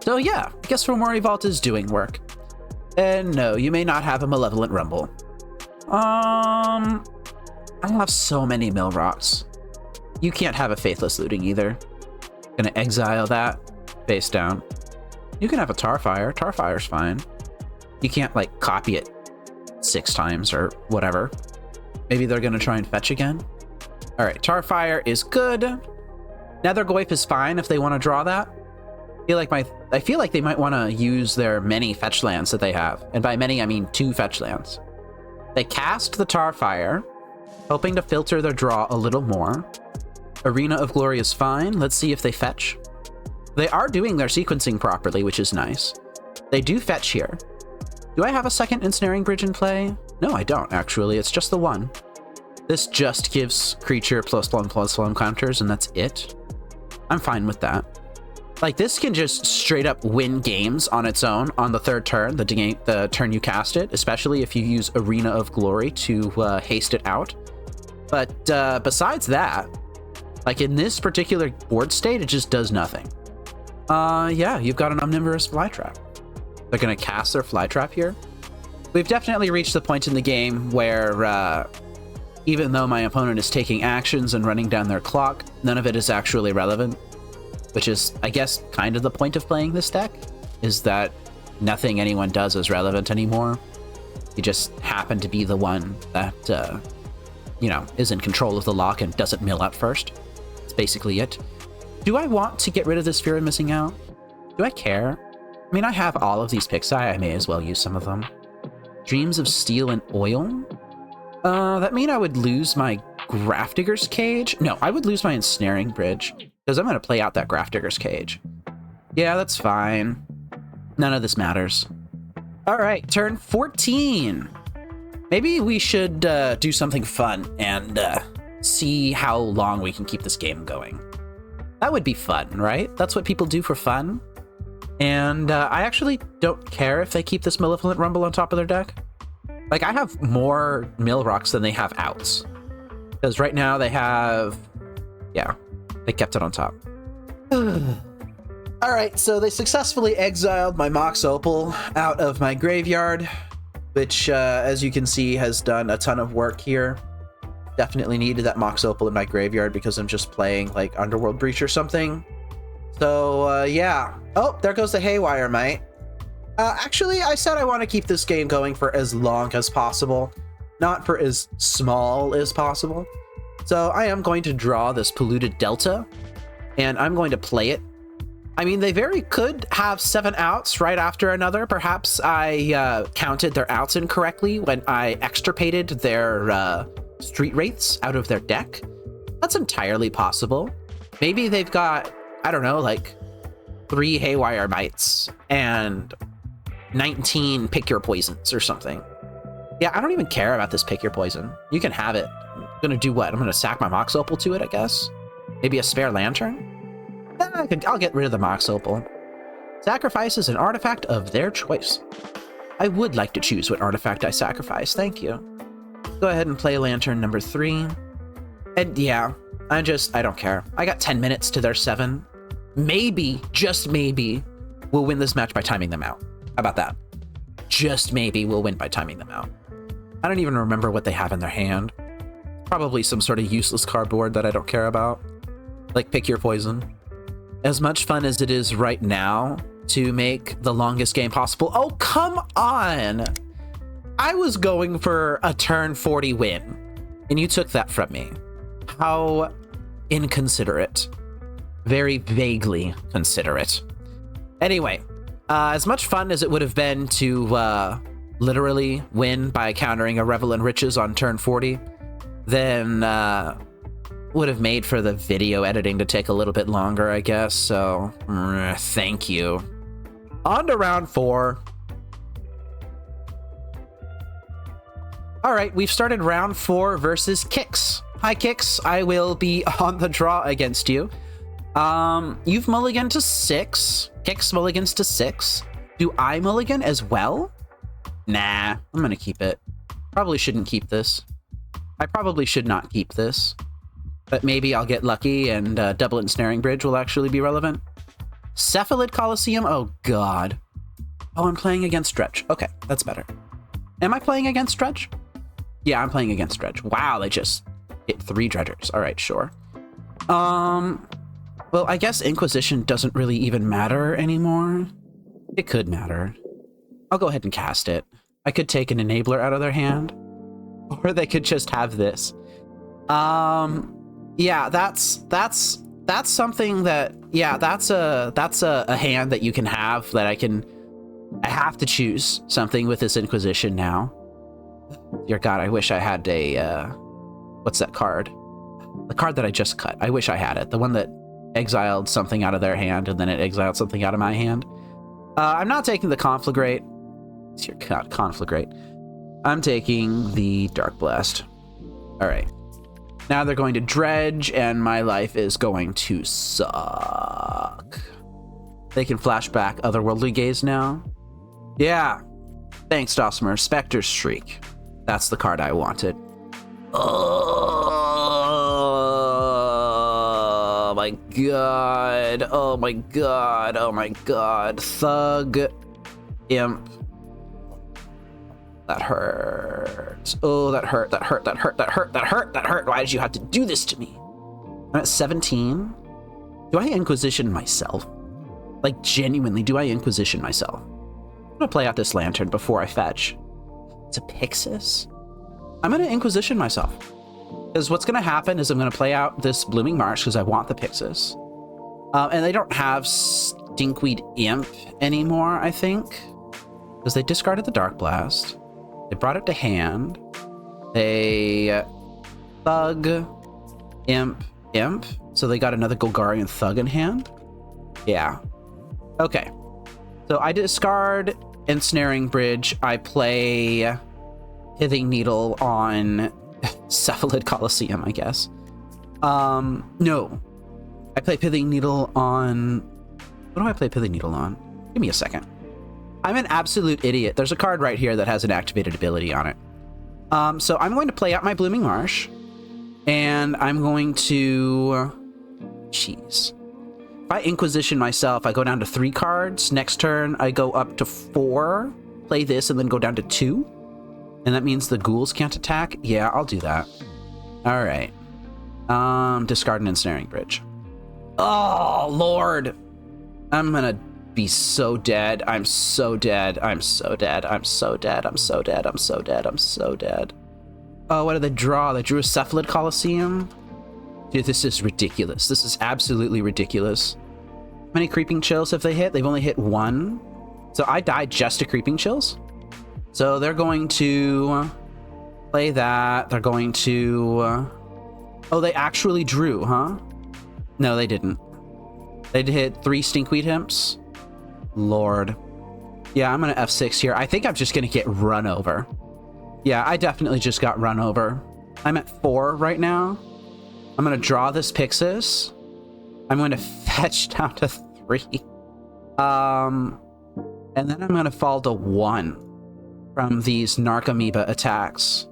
So yeah, I guess Fomori Vault is doing work. And no, you may not have a Malevolent Rumble. I have so many Mill Rocks. You can't have a Faithless Looting either. Gonna exile that face down. You can have a Tarfire. Tarfire's fine. You can't, like, copy it 6 times or whatever. Maybe they're gonna try and fetch again. All right, Tarfire is good. Nethergoyf is fine if they want to draw that. I feel like they might want to use their many fetch lands that they have, and by many I mean 2 fetch lands. They cast the Tarfire, hoping to filter their draw a little more. Arena of Glory is fine. Let's see if they fetch. They are doing their sequencing properly, which is nice. They do fetch here. Do I have a second Ensnaring Bridge in play? No, I don't, actually. It's just the one. This just gives creature +1/+1 counters, and that's it. I'm fine with that. Like, this can just straight up win games on its own on the 3rd turn, the turn you cast it, especially if you use Arena of Glory to haste it out. But besides that, like, in this particular board state, it just does nothing. Yeah, you've got an Omnivorous Flytrap. They're going to cast their Flytrap here. We've definitely reached the point in the game where even though my opponent is taking actions and running down their clock, none of it is actually relevant, which is, I guess, kind of the point of playing this deck, is that nothing anyone does is relevant anymore. You just happen to be the one that, you know, is in control of the lock and doesn't mill out first. That's basically it. Do I want to get rid of this Fear of Missing Out? Do I care? I mean, I have all of these Pyxis. I may as well use some of them. Dreams of Steel and Oil? That mean I would lose my Grafdigger's Cage? No, I would lose my Ensnaring Bridge, because I'm going to play out that Grafdigger's Cage. Yeah, that's fine. None of this matters. All right, turn 14. Maybe we should do something fun and see how long we can keep this game going. That would be fun, right? That's what people do for fun. And I actually don't care if they keep this Malevolent Rumble on top of their deck. Like, I have more Mill Rocks than they have outs. Because right now they have... Yeah, they kept it on top. Alright, so they successfully exiled my Mox Opal out of my graveyard, which, as you can see, has done a ton of work here. Definitely needed that Mox Opal in my graveyard because I'm just playing, like, Underworld Breach or something. So, yeah. Oh, there goes the Haywire Mite. Actually, I said I want to keep this game going for as long as possible, not for as small as possible. So I am going to draw this Polluted Delta, and I'm going to play it. I mean, they very could have 7 outs right after another. Perhaps I counted their outs incorrectly when I extirpated their Street Wraiths out of their deck. That's entirely possible. Maybe they've got, I don't know, like 3 Haywire Mites and 19 Pick Your Poisons or something. Yeah, I don't even care about this Pick Your Poison. You can have it. I'm gonna do what? I'm gonna sack my Mox Opal to it, I guess? Maybe a spare Lantern? I'll get rid of the Mox Opal. Sacrifice is an artifact of their choice. I would like to choose what artifact I sacrifice, thank you. Go ahead and play Lantern number 3. And yeah, I don't care. I got 10 minutes to their 7. Maybe, just maybe, we'll win this match by timing them out. How about that? Just maybe we'll win by timing them out. I don't even remember what they have in their hand. Probably some sort of useless cardboard that I don't care about. Like Pick Your Poison. As much fun as it is right now to make the longest game possible. Oh, come on! I was going for a turn 40 win, and you took that from me. How inconsiderate. Very vaguely considerate. Anyway, as much fun as it would have been to literally win by countering a Revel in Riches on turn 40, then would have made for the video editing to take a little bit longer, I guess. So, thank you. On to round 4. All right, we've started round 4 versus Kix. Hi, Kix. I will be on the draw against you. You've mulliganed to 6. Kix mulligans to 6. Do I mulligan as well? Nah, I'm gonna keep it. Probably shouldn't keep this. I probably should not keep this. But maybe I'll get lucky and Double Ensnaring Bridge will actually be relevant. Cephalid Coliseum? Oh, God. Oh, I'm playing against Dredge. Okay, that's better. Am I playing against Dredge? Yeah, I'm playing against Dredge. Wow, they just hit 3 Dredgers. All right, sure. Well, I guess Inquisition doesn't really even matter anymore. It could matter. I'll go ahead and cast it. I could take an Enabler out of their hand. Or they could just have this. Yeah, that's something that, yeah, that's a hand that you can have that I have to choose something with this Inquisition now. Dear God, I wish I had a, what's that card? The card that I just cut. I wish I had it. The one that exiled something out of their hand and then it exiled something out of my hand. I'm not taking the Conflagrate. It's your Conflagrate. I'm taking the Dark Blast. All right. Now they're going to Dredge, and my life is going to suck. They can flashback Otherworldly Gaze now. Yeah. Thanks, Dosmer. Spectre's Shriek. That's the card I wanted. Oh my God. Oh my God. Oh my God. Thug. Imp. That hurt. Oh, that hurt. That hurt. That hurt. That hurt. That hurt. That hurt. Why did you have to do this to me? I'm at 17. Do I Inquisition myself? Like, genuinely, do I Inquisition myself? I'm gonna play out this Lantern before I fetch. It's a Pyxis? I'm gonna Inquisition myself. Because what's gonna happen is I'm gonna play out this Blooming Marsh because I want the Pyxis. And they don't have Stinkweed Imp anymore, I think. Because they discarded the Dark Blast. They brought it to hand. They Thug, Imp. So they got another Golgarian Thug in hand. Yeah. Okay. So I discard Ensnaring Bridge. I play Pithing Needle on Cephalid Coliseum, I guess. No. I play Pithing Needle on... What do I play Pithing Needle on? Give me a second. I'm an absolute idiot. There's a card right here that has an activated ability on it. So I'm going to play out my Blooming Marsh. And I'm going to... Jeez. If I Inquisition myself, I go down to 3 cards. Next turn, I go up to 4. Play this and then go down to 2. And that means the ghouls can't attack? Yeah, I'll do that. All right. Discard an Ensnaring Bridge. Oh, Lord. I'm gonna be so dead. I'm so dead. I'm so dead. I'm so dead. I'm so dead. I'm so dead. I'm so dead. Oh, what did they draw? They drew a Cephalid Coliseum? Dude, this is ridiculous. This is absolutely ridiculous. How many Creeping Chills have they hit? They've only hit 1. So I died just to Creeping Chills. So they're going to play that. They're going to... Oh, they actually drew, huh? No, they didn't. They hit 3 Stinkweed Imps. Lord. Yeah, I'm going to F6 here. I think I'm just going to get run over. Yeah, I definitely just got run over. I'm at 4 right now. I'm going to draw this Pyxis. I'm going to fetch down to 3. And then I'm going to fall to 1 from these Narcomoeba attacks.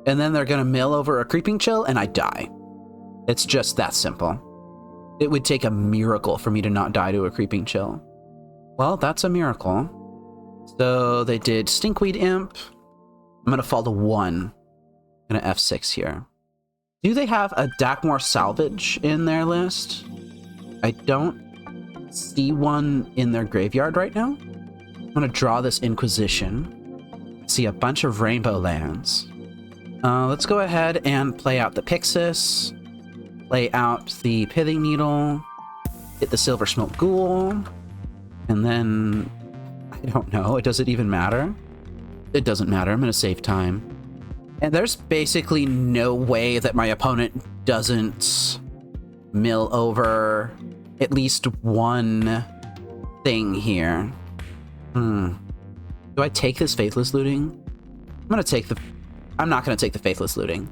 And then they're going to mill over a Creeping Chill, and I die. It's just that simple. It would take a miracle for me to not die to a Creeping Chill. Well, that's a miracle. So they did Stinkweed Imp. I'm going to fall to 1. I'm going to F6 here. Do they have a Dakmor Salvage in their list? I don't see one in their graveyard right now. I'm gonna draw this Inquisition. See a bunch of rainbow lands. Let's go ahead and play out the Pyxis. Play out the Pithing Needle. Hit the Silver Smoke Ghoul. And then... I don't know. Does it even matter? It doesn't matter. I'm gonna save time. And there's basically no way that my opponent doesn't mill over at least one thing here. Do I take this Faithless Looting? I'm not gonna take the Faithless Looting.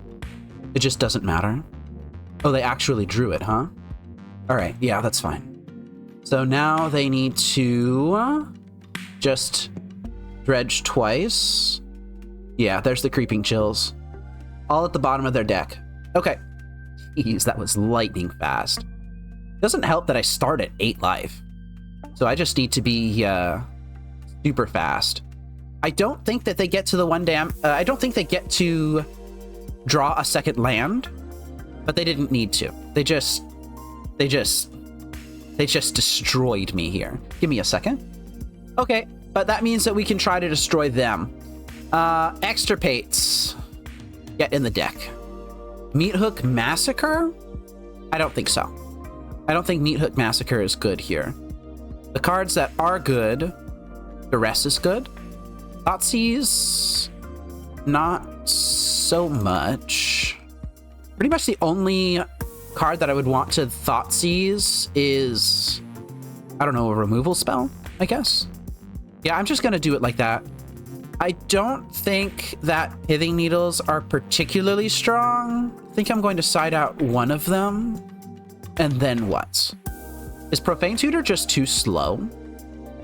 It just doesn't matter. Oh, they actually drew it, huh? Alright, yeah, that's fine. So now they need to just dredge twice. Yeah, there's the Creeping Chills. All at the bottom of their deck. Okay. Jeez, that was lightning fast. Doesn't help that I start at 8 life. So I just need to be super fast. I don't think that they get to the I don't think they get to draw a second land, but they didn't need to. They just destroyed me here. Give me a second. Okay, but that means that we can try to destroy them. Extirpates. Get in the deck. Meathook Massacre? I don't think so. I don't think Meathook Massacre is good here. The cards that are good, Duress is good. Thoughtseize, not so much. Pretty much the only card that I would want to Thoughtseize is, I don't know, a removal spell, I guess. Yeah, I'm just gonna do it like that. I don't think that Pithing Needles are particularly strong. I think I'm going to side out one of them. And then what? Is Profane Tutor just too slow?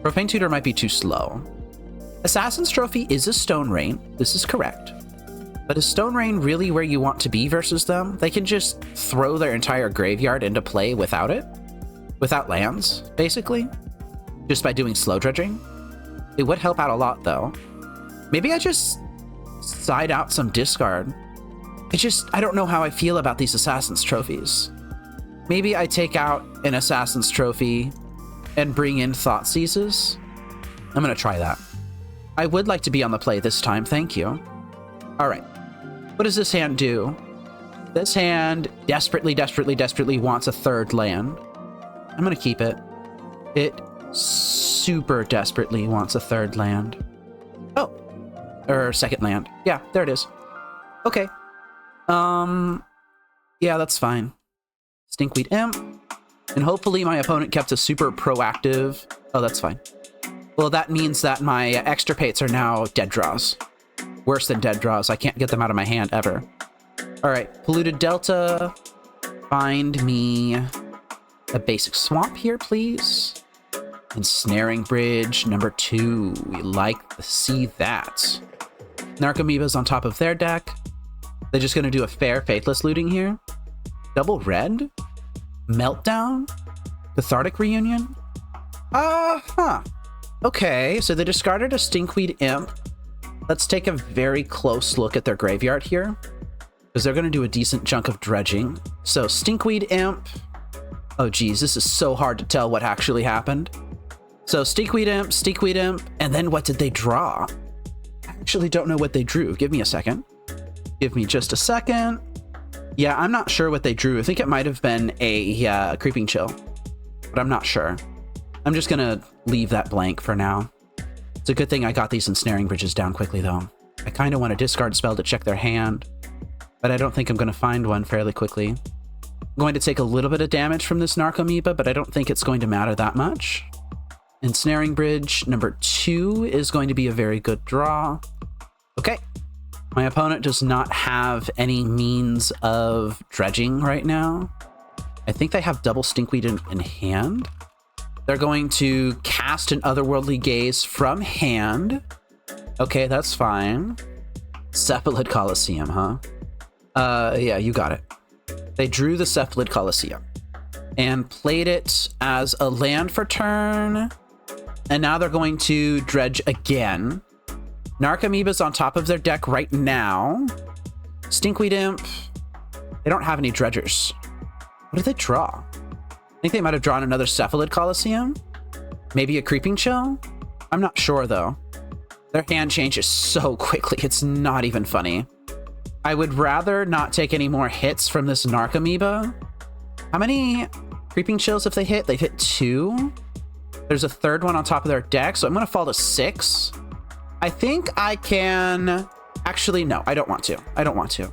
Profane Tutor might be too slow. Assassin's Trophy is a Stone Rain. This is correct. But is Stone Rain really where you want to be versus them? They can just throw their entire graveyard into play without it. Without lands, basically. Just by doing slow dredging. It would help out a lot, though. Maybe I just side out some discard. I don't know how I feel about these Assassin's Trophies. Maybe I take out an Assassin's Trophy and bring in Thoughtseizes. I'm gonna try that. I would like to be on the play this time, thank you. Alright. What does this hand do? This hand desperately wants a third land. I'm gonna keep it. It super desperately wants a third land. Oh. Or second land. Yeah, there it is. Okay. Yeah, that's fine. Stinkweed Imp. And hopefully my opponent kept a super proactive... Oh, that's fine. Well, that means that my extirpates are now dead draws. Worse than dead draws. I can't get them out of my hand ever. Alright, Polluted Delta. Find me a basic swamp here, please. Ensnaring Bridge number 2. We like to see that. Narcomoeba's on top of their deck. They're just going to do a fair Faithless Looting here. Double red? Meltdown? Cathartic Reunion? Okay, so they discarded a Stinkweed Imp. Let's take a very close look at their graveyard here, because they're going to do a decent chunk of dredging. So Stinkweed Imp. Oh geez, this is so hard to tell what actually happened. So Stinkweed Imp, and then what did they draw? I actually don't know what they drew. Give me a second. Give me just a second. Yeah, I'm not sure what they drew. I think it might have been a Creeping Chill, but I'm not sure. I'm just gonna leave that blank for now. It's a good thing I got these Ensnaring Bridges down quickly, though. I kind of want a discard spell to check their hand, but I don't think I'm going to find one fairly quickly. I'm going to take a little bit of damage from this Narcomoeba, but I don't think it's going to matter that much. Ensnaring Bridge number 2 is going to be a very good draw. Okay. My opponent does not have any means of dredging right now. I think they have double Stinkweed in hand. They're going to cast an Otherworldly Gaze from hand. Okay, that's fine. Cephalid Coliseum, huh? Yeah, you got it. They drew the Cephalid Coliseum and played it as a land for turn. And now they're going to dredge again. Narcomoeba's on top of their deck right now. Stinkweed Imp. They don't have any dredgers. What did they draw? think they might have drawn another Cephalid Coliseum. Maybe a Creeping Chill? I'm not sure, though. Their hand changes so quickly, it's not even funny. I would rather not take any more hits from this Narcomoeba. How many Creeping Chills have they hit? They've hit 2. There's a third one on top of their deck, so I'm going to fall to 6. I think I can... Actually, no, I don't want to. I don't want to.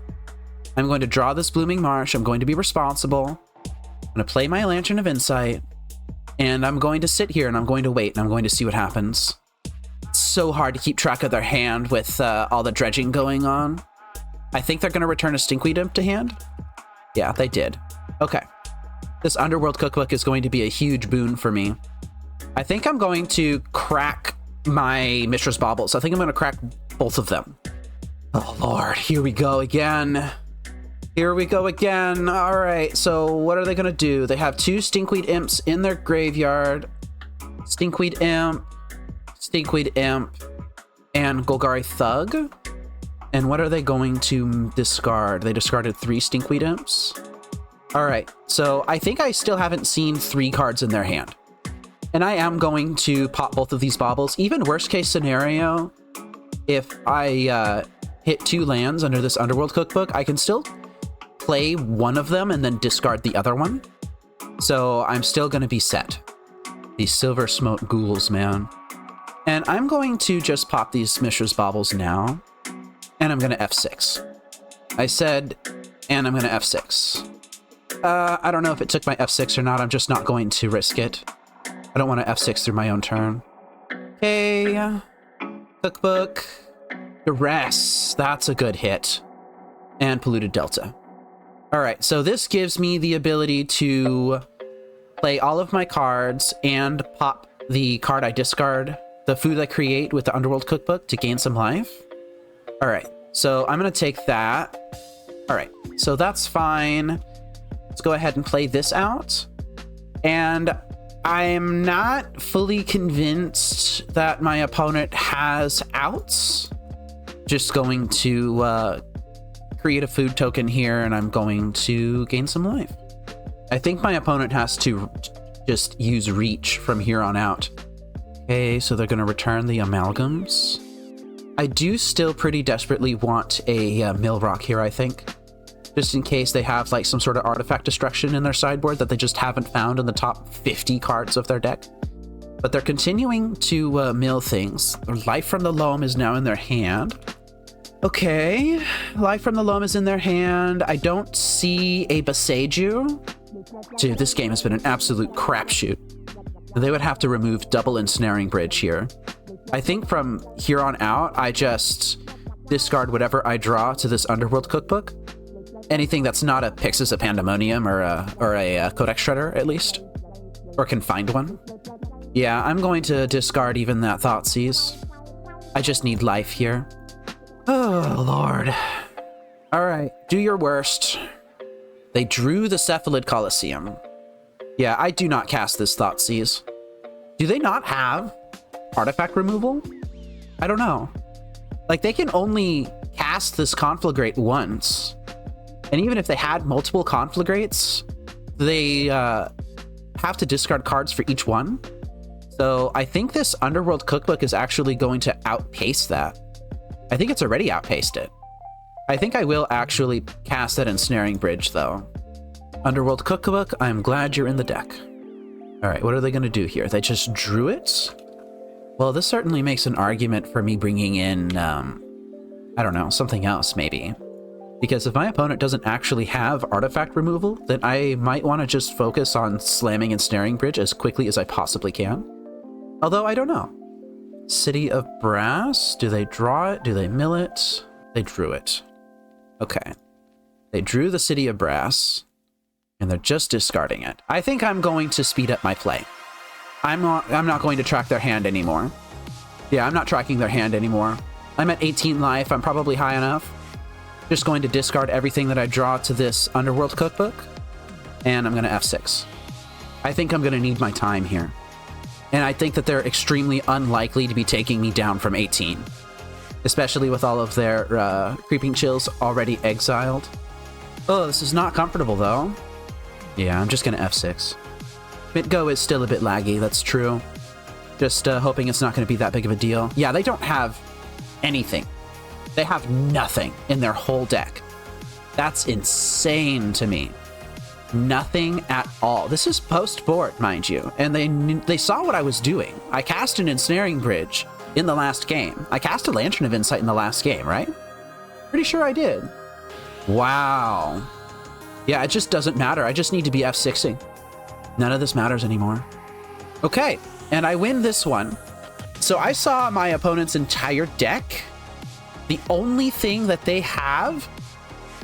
I'm going to draw this Blooming Marsh. I'm going to be responsible. I'm going to play my Lantern of Insight. And I'm going to sit here and I'm going to wait and I'm going to see what happens. It's so hard to keep track of their hand with all the dredging going on. I think they're going to return a Stinkweed Imp to hand. Yeah, they did. Okay. This Underworld Cookbook is going to be a huge boon for me. I think I'm going to crack my Mishra's Baubles. I think I'm going to crack both of them. Oh, Lord. Here we go again. Here we go again. All right, so what are they going to do? They have 2 Stinkweed Imps in their graveyard. Stinkweed Imp, and Golgari Thug. And what are they going to discard? They discarded 3 Stinkweed Imps. All right, so I think I still haven't seen 3 cards in their hand. And I am going to pop both of these baubles. Even worst case scenario, if I hit 2 lands under this Underworld Cookbook, I can still play one of them and then discard the other one. So I'm still going to be set. These Silver Smoke Ghouls, man. And I'm going to just pop these Mishra's Baubles now. And I'm going to F6. I said, and I'm going to F6. I don't know if it took my F6 or not. I'm just not going to risk it. I don't want to F6 through my own turn. Okay. Cookbook. Duress. That's a good hit. And Polluted Delta. All right, so this gives me the ability to play all of my cards and pop the card I discard, the food I create with the Underworld Cookbook to gain some life. All right, so I'm going to take that. All right, so that's fine. Let's go ahead and play this out. And I'm not fully convinced that my opponent has outs. Just going to create a food token here, and I'm going to gain some life. I think my opponent has to just use reach from here on out. Okay, so they're going to return the amalgams. I do still pretty desperately want a mill rock here, I think. Just in case they have like some sort of artifact destruction in their sideboard that they just haven't found in the top 50 cards of their deck. But they're continuing to mill things. Life from the Loam is now in their hand. Okay, Life from the Loam is in their hand. I don't see a Boseiju. Dude, this game has been an absolute crapshoot. They would have to remove double Ensnaring Bridge here. I think from here on out, I just discard whatever I draw to this Underworld Cookbook. Anything that's not a Pyxis, a Pandemonium, or a Codex Shredder, at least. Or can find one. Yeah, I'm going to discard even that Thoughtseize. I just need life here. Oh, Lord. All right, do your worst. They drew the Cephalid Coliseum. Yeah, I do not cast this Thoughtseize. Do they not have artifact removal? I don't know. Like, they can only cast this Conflagrate once. And even if they had multiple Conflagrates, they have to discard cards for each one. So I think this Underworld Cookbook is actually going to outpace that. I think it's already outpaced it. I think I will actually cast that Ensnaring Bridge, though. Underworld Cookbook, I'm glad you're in the deck. All right, what are they going to do here? They just drew it? Well, this certainly makes an argument for me bringing in, I don't know, something else, maybe. Because if my opponent doesn't actually have artifact removal, then I might want to just focus on slamming Ensnaring Bridge as quickly as I possibly can. Although, I don't know. City of Brass? Do they draw it? Do they mill it? They drew it. Okay. They drew the City of Brass, and they're just discarding it. I think I'm going to speed up my play. I'm not going to track their hand anymore. Yeah, I'm not tracking their hand anymore. I'm at 18 life. I'm probably high enough. Just going to discard everything that I draw to this Underworld Cookbook, and I'm going to F6. I think I'm going to need my time here. And I think that they're extremely unlikely to be taking me down from 18. Especially with all of their Creeping Chills already exiled. Oh, this is not comfortable, though. Yeah, I'm just going to F6. MTGO is still a bit laggy, that's true. Just hoping it's not going to be that big of a deal. Yeah, they don't have anything. They have nothing in their whole deck. That's insane to me. Nothing at all. This is post-board, mind you, and they saw what I was doing. I cast an Ensnaring Bridge in the last game. I cast a Lantern of Insight in the last game, right? Pretty sure I did. Wow. Yeah, it just doesn't matter. I just need to be F6ing. None of this matters anymore. Okay, and I win this one. So I saw my opponent's entire deck. The only thing that they have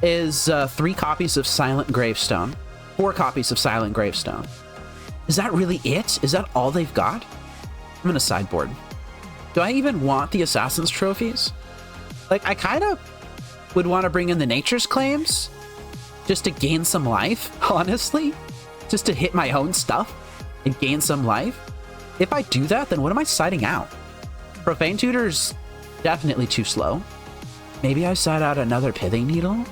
is 3 copies of Silent Gravestone. 4 copies of Silent Gravestone. Is that really it? Is that all they've got? I'm gonna sideboard. Do I even want the Assassin's Trophies? Like, I kind of would want to bring in the Nature's Claims just to gain some life, honestly. Just to hit my own stuff and gain some life. If I do that, then what am I siding out? Profane Tutor's definitely too slow. Maybe I side out another Pithing Needle?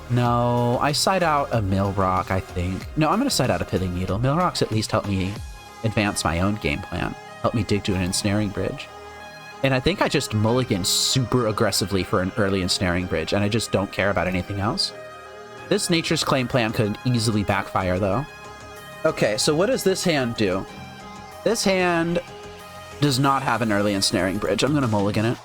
No, I side out a Millrock, I think. No, I'm going to side out a Pithing Needle. Millrocks at least help me advance my own game plan. Help me dig to an Ensnaring Bridge. And I think I just mulligan super aggressively for an early Ensnaring Bridge, and I just don't care about anything else. This Nature's Claim plan could easily backfire, though. Okay, so what does this hand do? This hand does not have an early Ensnaring Bridge. I'm going to mulligan it.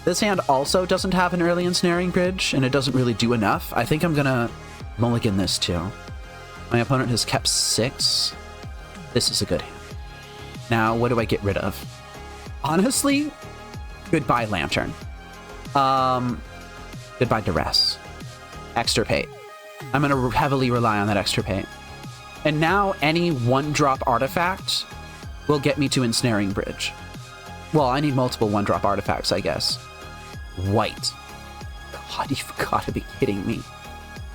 This hand also doesn't have an early Ensnaring Bridge, and it doesn't really do enough. I think I'm going to mulligan this, too. My opponent has kept 6. This is a good hand. Now, what do I get rid of? Honestly, goodbye Lantern. Goodbye Duress. Extirpate. I'm going to heavily rely on that Extirpate. And now any 1-drop artifact will get me to Ensnaring Bridge. Well, I need multiple 1-drop artifacts, I guess. White. God, you've got to be kidding me.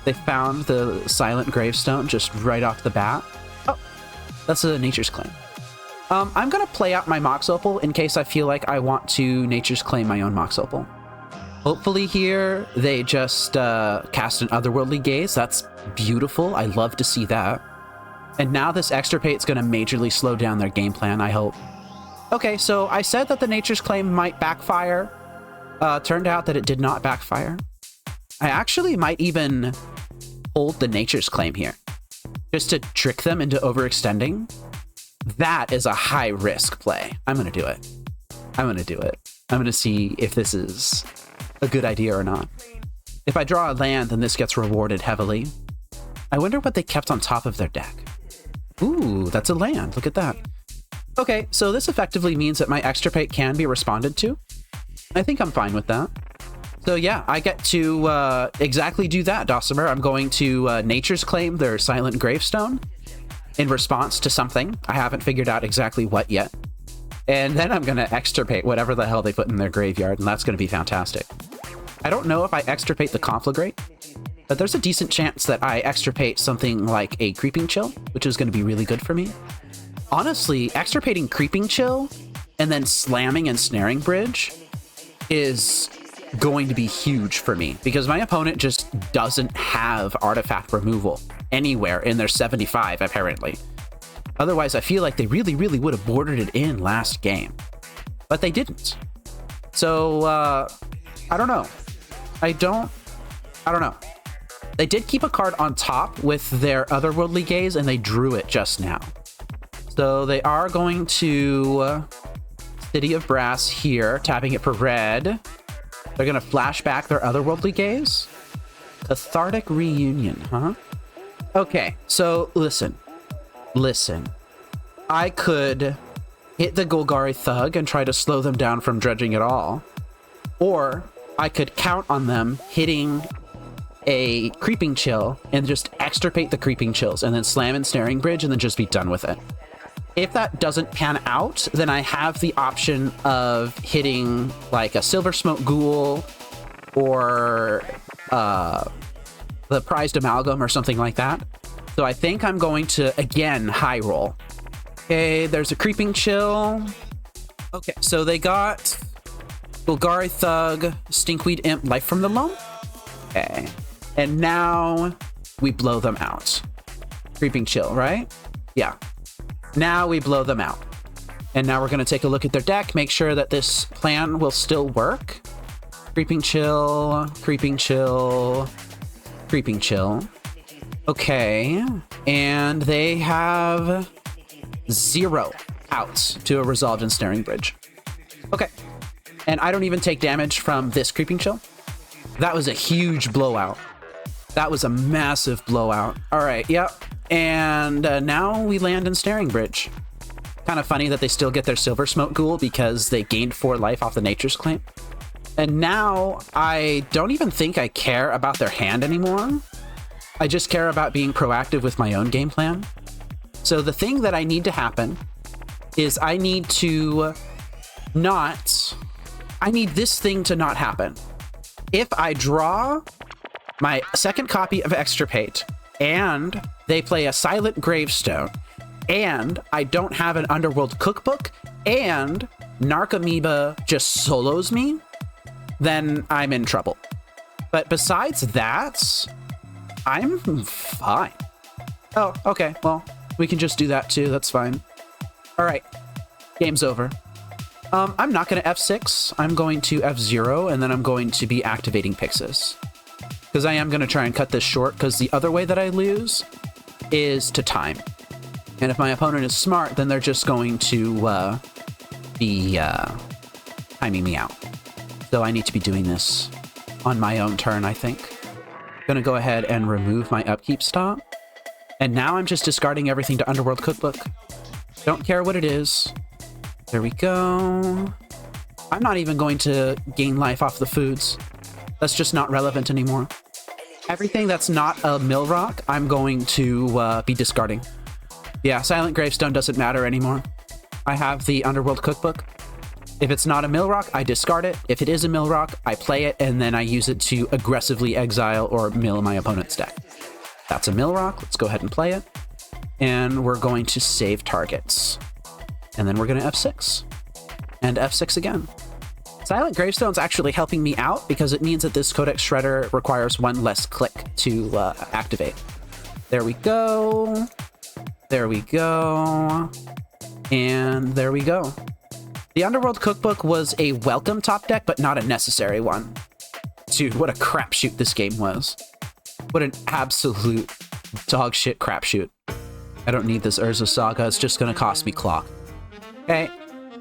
They found the Silent Gravestone just right off the bat. Oh, that's a Nature's Claim. I'm going to play out my Mox Opal in case I feel like I want to Nature's Claim my own Mox Opal. Hopefully here they just cast an Otherworldly Gaze. That's beautiful. I love to see that. And now this Extirpate's going to majorly slow down their game plan, I hope. Okay, so I said that the Nature's Claim might backfire. Turned out that it did not backfire. I actually might even hold the Nature's Claim here, just to trick them into overextending. That is a high-risk play. I'm going to do it. I'm going to do it. I'm going to see if this is a good idea or not. If I draw a land, then this gets rewarded heavily. I wonder what they kept on top of their deck. Ooh, that's a land. Look at that. Okay, so this effectively means that my Extirpate can be responded to. I think I'm fine with that. So yeah, I get to exactly do that, Dossamer. I'm going to Nature's Claim their Silent Gravestone in response to something. I haven't figured out exactly what yet. And then I'm going to Extirpate whatever the hell they put in their graveyard, and that's going to be fantastic. I don't know if I Extirpate the Conflagrate, but there's a decent chance that I Extirpate something like a Creeping Chill, which is going to be really good for me. Honestly, Extirpating Creeping Chill and then slamming Ensnaring Bridge is going to be huge for me because my opponent just doesn't have artifact removal anywhere in their 75, apparently. Otherwise, I feel like they really, really would have bordered it in last game, but they didn't. So, I don't know. I don't know. They did keep a card on top with their Otherworldly Gaze, and they drew it just now. So they are going to City of Brass here, tapping it for red. They're going to flash back their Otherworldly Gaze. Cathartic Reunion, huh? Okay, so listen. I could hit the Golgari Thug and try to slow them down from dredging at all. Or I could count on them hitting a Creeping Chill and just Extirpate the Creeping Chills and then slam Ensnaring Bridge and then just be done with it. If that doesn't pan out, then I have the option of hitting like a Silver Smoke Ghoul or the Prized Amalgam or something like that. So I think I'm going to, again, high roll. Okay, there's a Creeping Chill. Okay, so they got Golgari Thug, Stinkweed Imp, Life from the Loam. Okay, and now we blow them out. Creeping Chill, right? Yeah. Now we blow them out. And now we're going to take a look at their deck, make sure that this plan will still work. Creeping Chill, Creeping Chill, Creeping Chill. Okay, and they have 0 outs to a Resolved Ensnaring Bridge. Okay, and I don't even take damage from this Creeping Chill. That was a huge blowout. That was a massive blowout. All right, yep. And now we land Ensnaring Bridge. Kind of funny that they still get their Silver Smoke Ghoul because they gained 4 life off the Nature's Claim. And now I don't even think I care about their hand anymore. I just care about being proactive with my own game plan. So the thing that I need to happen is I need this thing to not happen. If I draw my second copy of Extirpate and they play a Silent Gravestone and I don't have an Underworld Cookbook and Narcomoeba just solos me, then I'm in trouble. But besides that, I'm fine. Oh, okay. Well, we can just do that too. That's fine. All right. Game's over. I'm not going to F6. I'm going to F0, and then I'm going to be activating Pyxis. Because I am going to try and cut this short, because the other way that I lose is to time. And if my opponent is smart, then they're just going to be timing me out. So I need to be doing this on my own turn, I think. Gonna go ahead and remove my upkeep stop. And now I'm just discarding everything to Underworld Cookbook. Don't care what it is. There we go. I'm not even going to gain life off the foods. That's just not relevant anymore. Everything that's not a mill rock, I'm going to be discarding. Yeah, Silent Gravestone doesn't matter anymore. I have the Underworld Cookbook. If it's not a mill rock, I discard it. If it is a mill rock, I play it, and then I use it to aggressively exile or mill my opponent's deck. That's a mill rock. Let's go ahead and play it. And we're going to save targets. And then we're going to F6. And F6 again. Silent Gravestone's actually helping me out because it means that this Codex Shredder requires 1 less click to activate. There we go. There we go. And there we go. The Underworld Cookbook was a welcome top deck, but not a necessary one. Dude, what a crapshoot this game was. What an absolute dog shit crapshoot. I don't need this Urza Saga. It's just going to cost me clock. Okay.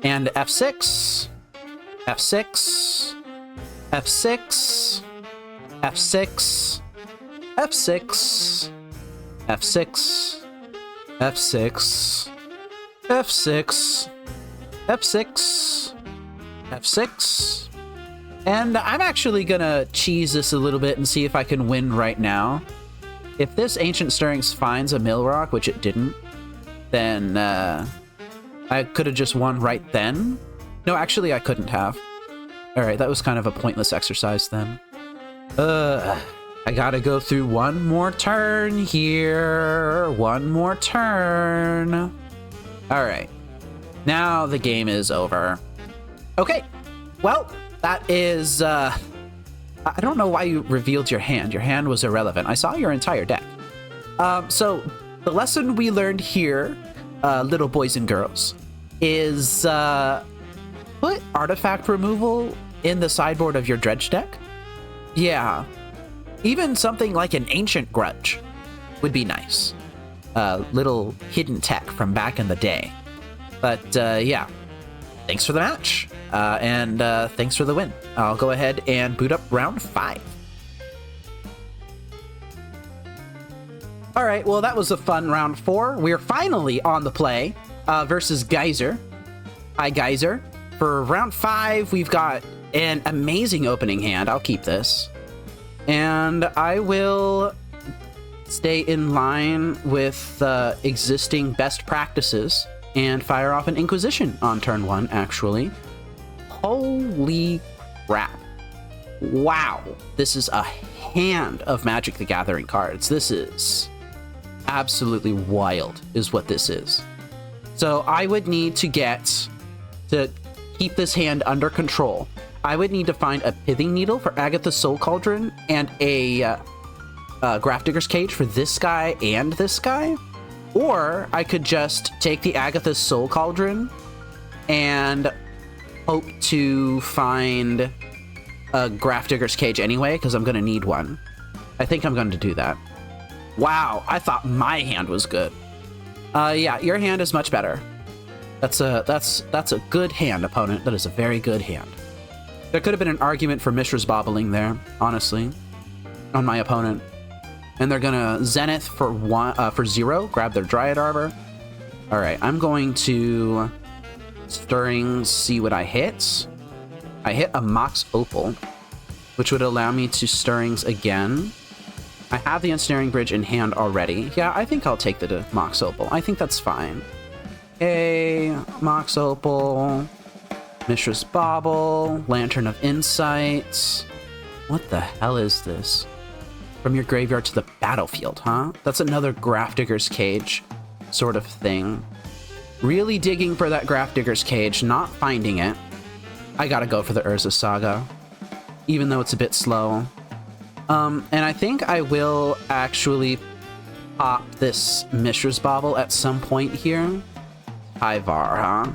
And F6. F6. F6. F6. F6. F6. F6. F6. F6, F6, and I'm actually gonna cheese this a little bit and see if I can win right now. If this Ancient Stirrings finds a mill rock, which it didn't, then I could have just won right then. No, actually I couldn't have. All right, that was kind of a pointless exercise then. I gotta go through one more turn here. One more turn. All right. Now the game is over. Okay, well, that is, I don't know why you revealed your hand. Your hand was irrelevant. I saw your entire deck. So the lesson we learned here, little boys and girls, is put artifact removal in the sideboard of your dredge deck. Yeah, even something like an Ancient Grudge would be nice. Little hidden tech from back in the day. But yeah, thanks for the match, and thanks for the win. I'll go ahead and boot up round 5. All right, well, that was a fun round 4. We're finally on the play versus Geyser. Hi, Geyser. For round 5, we've got an amazing opening hand. I'll keep this. And I will stay in line with existing best practices and fire off an Inquisition on turn 1, actually. Holy crap. Wow. This is a hand of Magic the Gathering cards. This is absolutely wild, is what this is. So I would need to keep this hand under control. I would need to find a Pithing Needle for Agatha's Soul Cauldron and a Grafdigger's Cage for this guy and this guy. Or I could just take the Agatha's Soul Cauldron and hope to find a Grafdigger's Cage anyway, because I'm going to need one. I think I'm going to do that. Wow, I thought my hand was good. Yeah, your hand is much better. That's a good hand, opponent. That is a very good hand. There could have been an argument for Mishra's Bobbling there, honestly, on my opponent. And they're gonna Zenith for 0, grab their Dryad Arbor. All right, I'm going to Stirrings, see what I hit. I hit a Mox Opal, which would allow me to Stirrings again. I have the Ensnaring Bridge in hand already. Yeah, I think I'll take the Mox Opal. I think that's fine. Okay, Mox Opal, Mishra's Bauble, Lantern of Insights. What the hell is this? From your graveyard to the battlefield, huh? That's another Grafdigger's Cage sort of thing. Really digging for that Grafdigger's Cage, not finding it. I gotta go for the Urza Saga, even though it's a bit slow. And I think I will actually pop this Mishra's Bauble at some point here. Tyvar, huh?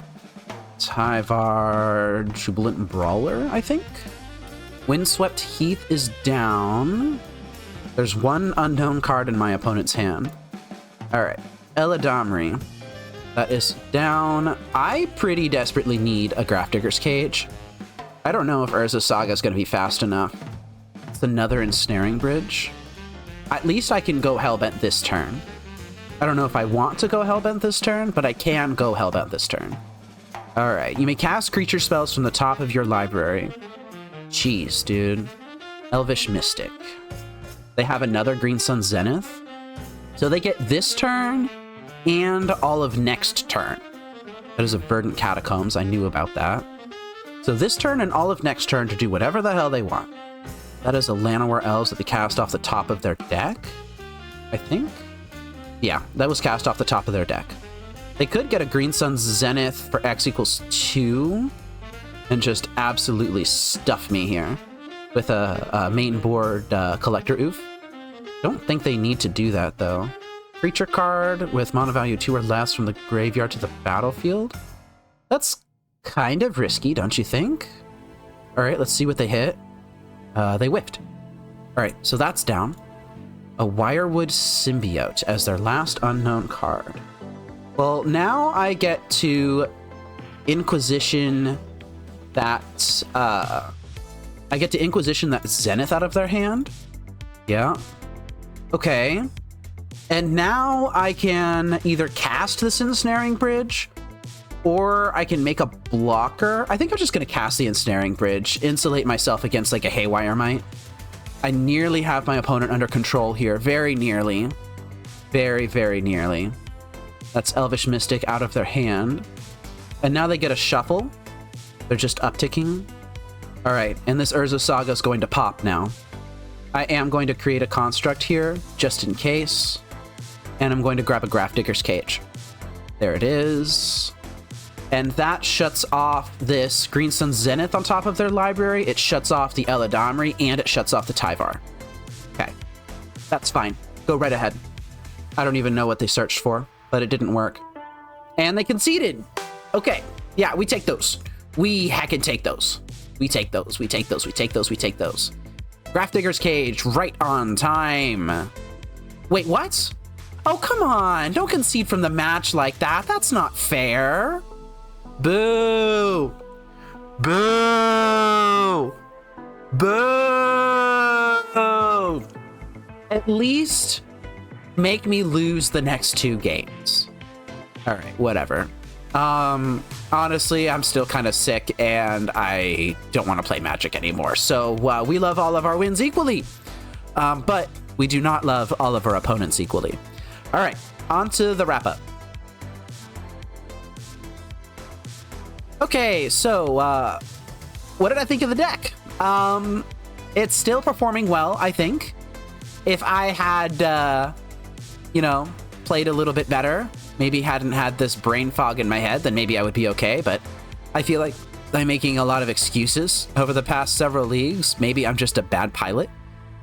Tyvar, Jubilant Brawler, I think? Windswept Heath is down. There's one unknown card in my opponent's hand. Alright, Eladamri. That is down. I pretty desperately need a Grafdigger's Cage. I don't know if Urza Saga is going to be fast enough. It's another Ensnaring Bridge. At least I can go Hellbent this turn. I don't know if I want to go Hellbent this turn, but I can go Hellbent this turn. Alright, you may cast creature spells from the top of your library. Jeez, dude. Elvish Mystic. They have another Green Sun Zenith. So they get this turn and all of next turn. That is a Verdant Catacombs. I knew about that. So this turn and all of next turn to do whatever the hell they want. That is a Llanowar Elves that they cast off the top of their deck, I think. Yeah, that was cast off the top of their deck. They could get a Green Sun Zenith for X equals 2 and just absolutely stuff me here with a main board Collector Oof. Don't think they need to do that, though. Creature card with mana value 2 or less from the graveyard to the battlefield? That's kind of risky, don't you think? All right, let's see what they hit. They whiffed. All right, so that's down. A Wirewood Symbiote as their last unknown card. Well, now I get to Inquisition that, Zenith out of their hand. Yeah. Okay. And now I can either cast this Ensnaring Bridge, or I can make a blocker. I think I'm just going to cast the Ensnaring Bridge, insulate myself against like a Haywire Might. I nearly have my opponent under control here. Very nearly. Very, very nearly. That's Elvish Mystic out of their hand. And now they get a shuffle. They're just upticking. All right, and this Urza Saga is going to pop now. I am going to create a construct here, just in case. And I'm going to grab a Grafdigger's Cage. There it is. And that shuts off this Green Sun Zenith on top of their library. It shuts off the Eladamri, and it shuts off the Tyvar. Okay, that's fine. Go right ahead. I don't even know what they searched for, but it didn't work. And they conceded. Okay, yeah, we take those. We heckin' take those. We take those, we take those, we take those, we take those. Grafdigger's Cage, right on time. Wait, what? Oh, come on. Don't concede from the match like that. That's not fair. Boo! Boo! Boo! At least make me lose the next 2 games. All right, whatever. Honestly, I'm still kind of sick and I don't want to play Magic anymore. So we love all of our wins equally, but we do not love all of our opponents equally. All right, on to the wrap up. Okay, so what did I think of the deck? It's still performing well, I think. If I had, played a little bit better, maybe hadn't had this brain fog in my head, then maybe I would be okay. But I feel like I'm making a lot of excuses over the past several leagues. Maybe I'm just a bad pilot.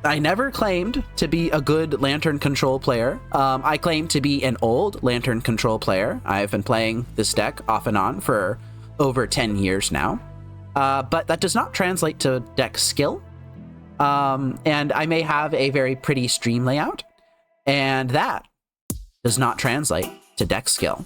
I never claimed to be a good Lantern Control player. I claim to be an old Lantern Control player. I've been playing this deck off and on for over 10 years now. But that does not translate to deck skill. And I may have a very pretty stream layout, and that does not translate to deck skill.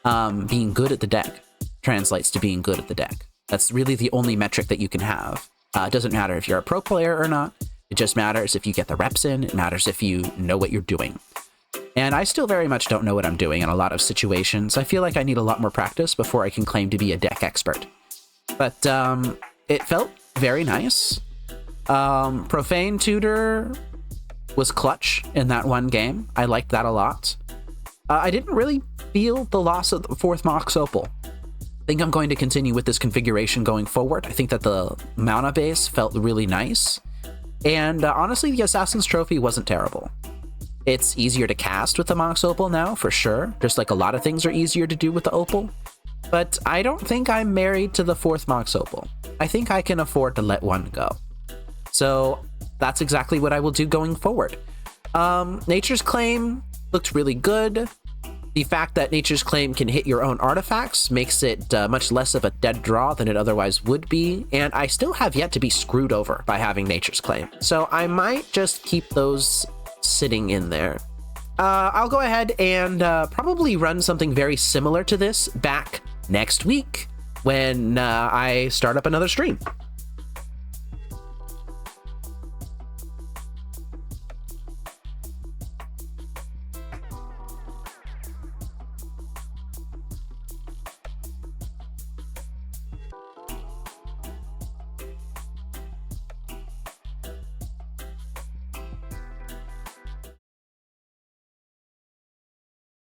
Being good at the deck translates to being good at the deck. That's really the only metric that you can have. It doesn't matter if you're a pro player or not. It just matters if you get the reps in. It matters if you know what you're doing. And I still very much don't know what I'm doing in a lot of situations. I feel like I need a lot more practice before I can claim to be a deck expert. But it felt very nice. Profane Tutor was clutch in that one game. I liked that a lot. I didn't really feel the loss of the fourth Mox Opal. I think I'm going to continue with this configuration going forward. I think that the mana base felt really nice. And honestly, the Assassin's Trophy wasn't terrible. It's easier to cast with the Mox Opal now, for sure. Just like a lot of things are easier to do with the Opal. But I don't think I'm married to the fourth Mox Opal. I think I can afford to let one go. So that's exactly what I will do going forward. Nature's Claim looked really good. The fact that Nature's Claim can hit your own artifacts makes it much less of a dead draw than it otherwise would be, and I still have yet to be screwed over by having Nature's Claim. So I might just keep those sitting in there. I'll go ahead and probably run something very similar to this back next week when I start up another stream.